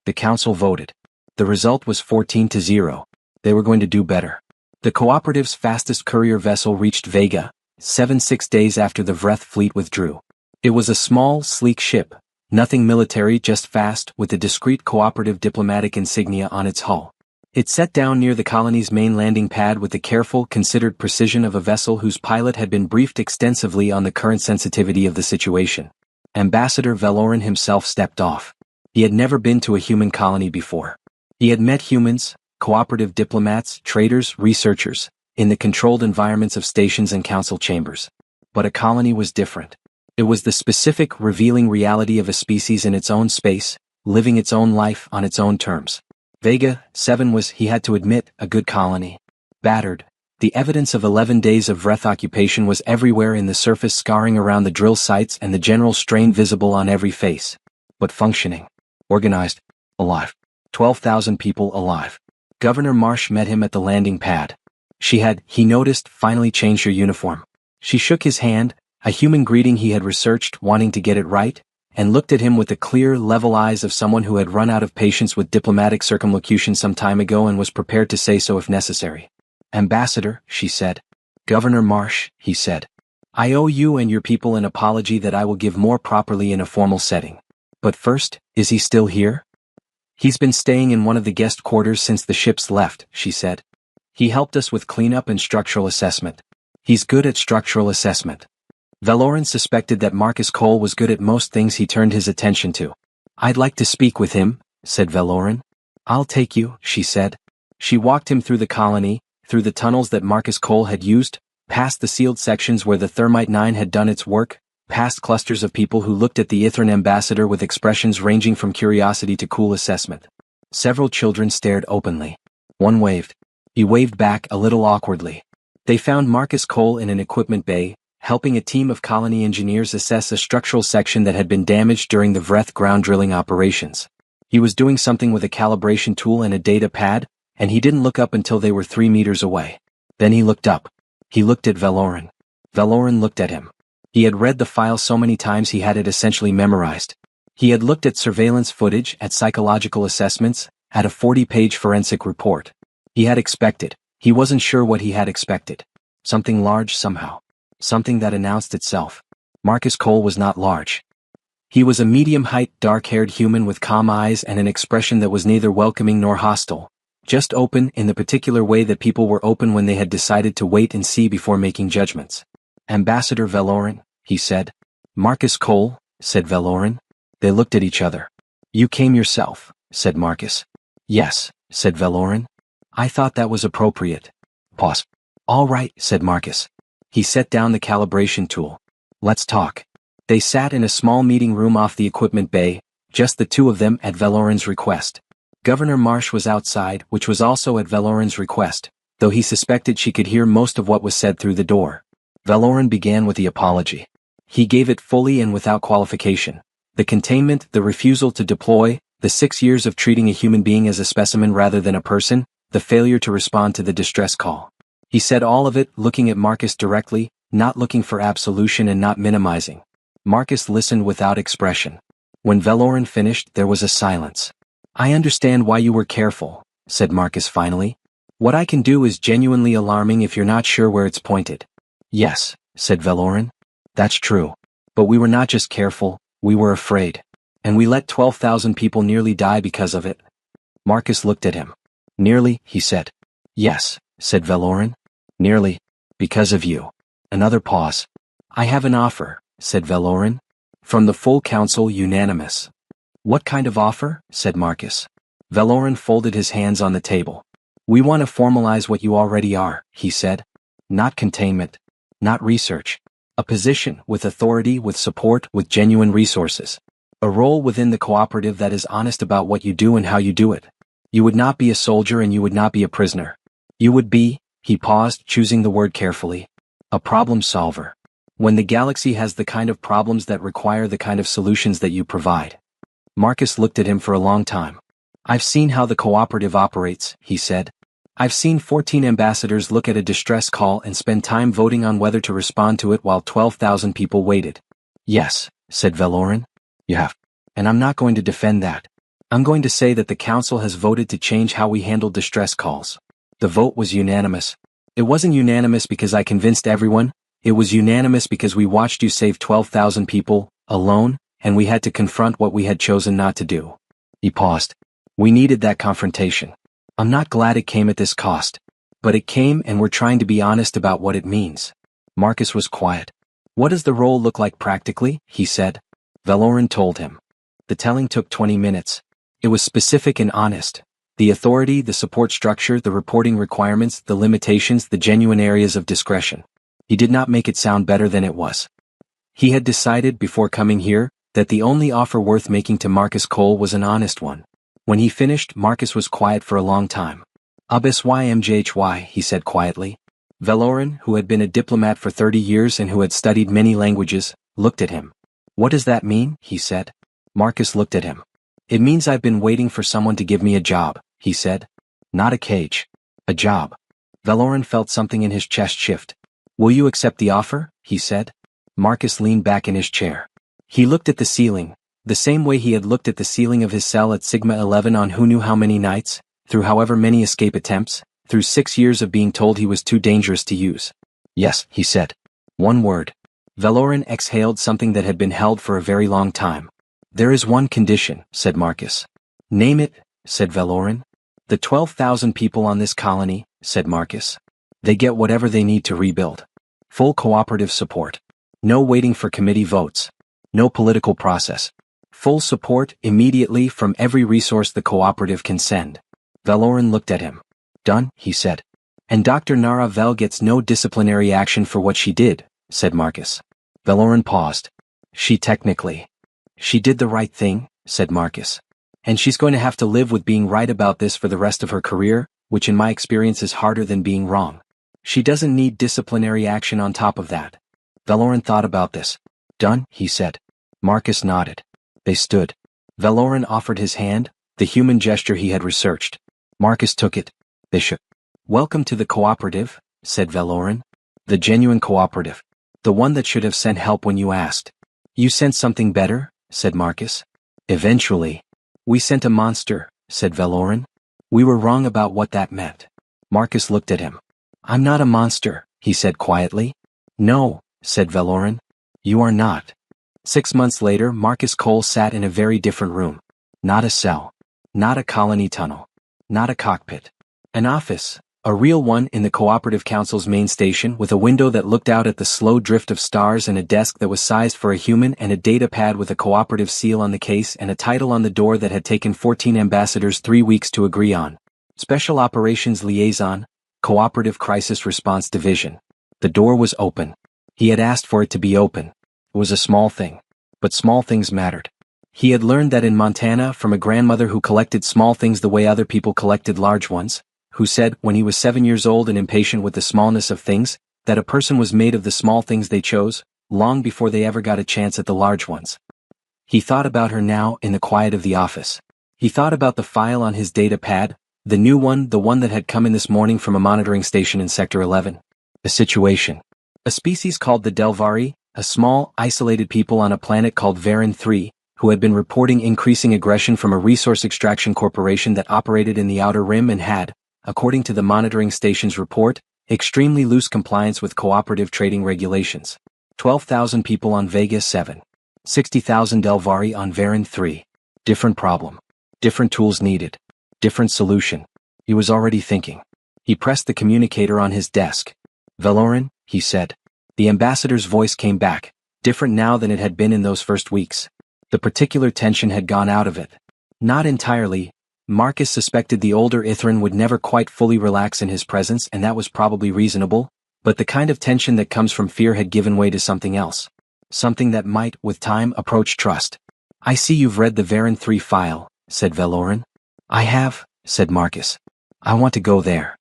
The Council voted. The result was 14-0. They were going to do better. The Cooperative's fastest courier vessel reached Vega, 6 days after the Vreth fleet withdrew. It was a small, sleek ship, nothing military, just fast, with a discreet Cooperative diplomatic insignia on its hull. It set down near the colony's main landing pad with the careful, considered precision of a vessel whose pilot had been briefed extensively on the current sensitivity of the situation. Ambassador Valoran himself stepped off. He had never been to a human colony before. He had met humans, cooperative diplomats, traders, researchers, in the controlled environments of stations and council chambers. But a colony was different. It was the specific, revealing reality of a species in its own space, living its own life on its own terms. Vega 7 was, he had to admit, a good colony. Battered. The evidence of 11 days of Vreth occupation was everywhere in the surface scarring around the drill sites and the general strain visible on every face. But functioning. Organized. Alive. 12,000 people alive. Governor Marsh met him at the landing pad. She had, he noticed, finally changed her uniform. She shook his hand, a human greeting he had researched, wanting to get it right, and looked at him with the clear, level eyes of someone who had run out of patience with diplomatic circumlocution some time ago and was prepared to say so if necessary. Ambassador, she said. Governor Marsh, he said. I owe you and your people an apology that I will give more properly in a formal setting. But first, is he still here? He's been staying in one of the guest quarters since the ships left, she said. He helped us with cleanup and structural assessment. He's good at structural assessment. Valoran suspected that Marcus Cole was good at most things he turned his attention to. I'd like to speak with him, said Valoran. I'll take you, she said. She walked him through the colony, through the tunnels that Marcus Cole had used, past the sealed sections where the Thermite 9 had done its work, past clusters of people who looked at the Ithran ambassador with expressions ranging from curiosity to cool assessment. Several children stared openly. One waved. He waved back a little awkwardly. They found Marcus Cole in an equipment bay, helping a team of colony engineers assess a structural section that had been damaged during the Vreth ground drilling operations. He was doing something with a calibration tool and a data pad, and he didn't look up until they were 3 meters away. Then he looked up. He looked at Valoran. Valoran looked at him. He had read the file so many times he had it essentially memorized. He had looked at surveillance footage, at psychological assessments, at a 40-page forensic report. He had expected. He wasn't sure what he had expected. Something large somehow. Something that announced itself. Marcus Cole was not large. He was a medium-height, dark-haired human with calm eyes and an expression that was neither welcoming nor hostile. Just open in the particular way that people were open when they had decided to wait and see before making judgments. Ambassador Valoran, he said. Marcus Cole, said Valoran. They looked at each other. You came yourself, said Marcus. Yes, said Valoran. I thought that was appropriate. Pause. All right, said Marcus. He set down the calibration tool. Let's talk. They sat in a small meeting room off the equipment bay, just the two of them at Valoran's request. Governor Marsh was outside, which was also at Valoran's request, though he suspected she could hear most of what was said through the door. Valoran began with the apology. He gave it fully and without qualification. The containment, the refusal to deploy, the 6 years of treating a human being as a specimen rather than a person, the failure to respond to the distress call. He said all of it, looking at Marcus directly, not looking for absolution and not minimizing. Marcus listened without expression. When Valoran finished, there was a silence. I understand why you were careful, said Marcus finally. What I can do is genuinely alarming if you're not sure where it's pointed. Yes, said Valoran. That's true. But we were not just careful, we were afraid. And we let 12,000 people nearly die because of it. Marcus looked at him. Nearly, he said. Yes, said Valoran. Nearly. Because of you. Another pause. I have an offer, said Valoran. From the full council, unanimous. What kind of offer? Said Marcus. Valoran folded his hands on the table. We want to formalize what you already are, he said. Not containment. Not research. A position, with authority, with support, with genuine resources. A role within the cooperative that is honest about what you do and how you do it. You would not be a soldier and you would not be a prisoner. You would be, he paused, choosing the word carefully, a problem solver. When the galaxy has the kind of problems that require the kind of solutions that you provide. Marcus looked at him for a long time. I've seen how the cooperative operates, he said. I've seen 14 ambassadors look at a distress call and spend time voting on whether to respond to it while 12,000 people waited. Yes, said Valoran. You have. And I'm not going to defend that. I'm going to say that the council has voted to change how we handle distress calls. The vote was unanimous. It wasn't unanimous because I convinced everyone. It was unanimous because we watched you save 12,000 people, alone, and we had to confront what we had chosen not to do. He paused. We needed that confrontation. I'm not glad it came at this cost. But it came and we're trying to be honest about what it means. Marcus was quiet. What does the role look like practically? He said. Valoran told him. The telling took 20 minutes. It was specific and honest. The authority, the support structure, the reporting requirements, the limitations, the genuine areas of discretion. He did not make it sound better than it was. He had decided before coming here that the only offer worth making to Marcus Cole was an honest one. When he finished, Marcus was quiet for a long time. "Absymjhy," he said quietly. Valoran, who had been a diplomat for 30 years and who had studied many languages, looked at him. "What does that mean?" he said. Marcus looked at him. "It means I've been waiting for someone to give me a job," he said. "Not a cage. A job." Valoran felt something in his chest shift. "Will you accept the offer?" he said. Marcus leaned back in his chair. He looked at the ceiling, the same way he had looked at the ceiling of his cell at Sigma 11 on who knew how many nights, through however many escape attempts, through 6 years of being told he was too dangerous to use. "Yes," he said. One word. Valoran exhaled something that had been held for a very long time. "There is one condition," said Marcus. "Name it," said Valoran. "The 12,000 people on this colony," said Marcus. "They get whatever they need to rebuild. Full cooperative support. No waiting for committee votes. No political process. Full support immediately from every resource the cooperative can send." Valoran looked at him. "Done," he said. "And Dr. Nara Vel gets no disciplinary action for what she did," said Marcus. Valoran paused. She did the right thing," said Marcus. "And she's going to have to live with being right about this for the rest of her career, which in my experience is harder than being wrong. She doesn't need disciplinary action on top of that." Valoran thought about this. "Done," he said. Marcus nodded. They stood. Valoran offered his hand, the human gesture he had researched. Marcus took it. They shook. "Welcome to the cooperative," said Valoran. "The genuine cooperative. The one that should have sent help when you asked." "You sent something better?" said Marcus. "Eventually. We sent a monster," said Valoran. "We were wrong about what that meant." Marcus looked at him. "I'm not a monster," he said quietly. "No," said Valoran. "You are not." 6 months later, Marcus Cole sat in a very different room. Not a cell. Not a colony tunnel. Not a cockpit. An office, a real one in the Cooperative Council's main station with a window that looked out at the slow drift of stars and a desk that was sized for a human and a data pad with a cooperative seal on the case and a title on the door that had taken 14 ambassadors 3 weeks to agree on. Special Operations Liaison, Cooperative Crisis Response Division. The door was open. He had asked for it to be open. It was a small thing. But small things mattered. He had learned that in Montana from a grandmother who collected small things the way other people collected large ones, who said, when he was 7 years old and impatient with the smallness of things, that a person was made of the small things they chose, long before they ever got a chance at the large ones. He thought about her now in the quiet of the office. He thought about the file on his data pad, the new one, the one that had come in this morning from a monitoring station in Sector 11. A situation. A species called the Delvari, a small, isolated people on a planet called Varan 3, who had been reporting increasing aggression from a resource extraction corporation that operated in the Outer Rim and had, according to the monitoring station's report, extremely loose compliance with cooperative trading regulations. 12,000 people on Vega 7. 60,000 Delvari on Varan 3. Different problem. Different tools needed. Different solution. He was already thinking. He pressed the communicator on his desk. "Valoran," he said. The ambassador's voice came back, different now than it had been in those first weeks. The particular tension had gone out of it. Not entirely. Marcus suspected the older Ithran would never quite fully relax in his presence, and that was probably reasonable, but the kind of tension that comes from fear had given way to something else. Something that might, with time, approach trust. "I see you've read the Varan 3 file," said Valoran. "I have," said Marcus. "I want to go there."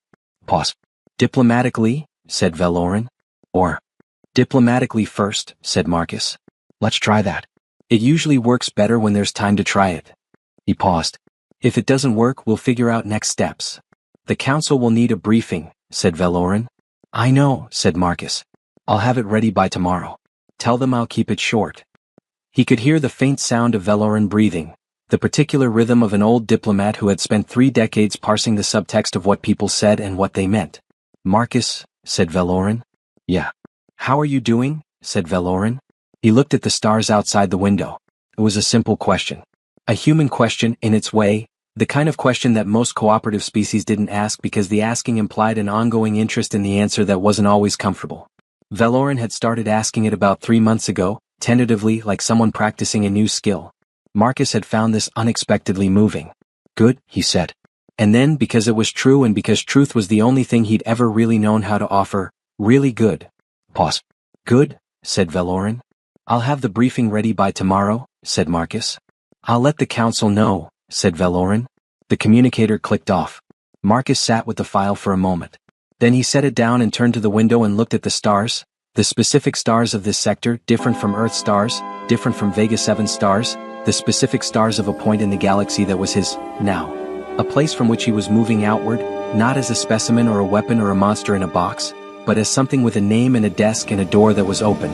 Pause. "Diplomatically," said Valoran. "Or diplomatically first," said Marcus. "Let's try that. It usually works better when there's time to try it." He paused. "If it doesn't work, we'll figure out next steps. The council will need a briefing," said Valoran. "I know," said Marcus. "I'll have it ready by tomorrow. Tell them I'll keep it short." He could hear the faint sound of Valoran breathing, the particular rhythm of an old diplomat who had spent 3 decades parsing the subtext of what people said and what they meant. "Marcus," said Valoran. "Yeah." "How are you doing?" said Valoran. He looked at the stars outside the window. It was a simple question. A human question in its way, the kind of question that most cooperative species didn't ask because the asking implied an ongoing interest in the answer that wasn't always comfortable. Valoran had started asking it about 3 months ago, tentatively like someone practicing a new skill. Marcus had found this unexpectedly moving. "Good," he said. And then, because it was true and because truth was the only thing he'd ever really known how to offer, really good. Pause. Good, said Valoran. I'll have the briefing ready by tomorrow, said Marcus. I'll let the council know, said Valoran. The communicator clicked off. Marcus sat with the file for a moment. Then he set it down and turned to the window and looked at the stars. The specific stars of this sector, different from Earth stars, different from Vega 7 stars, the specific stars of a point in the galaxy that was his, now. A place from which he was moving outward, not as a specimen or a weapon or a monster in a box, but as something with a name and a desk and a door that was open.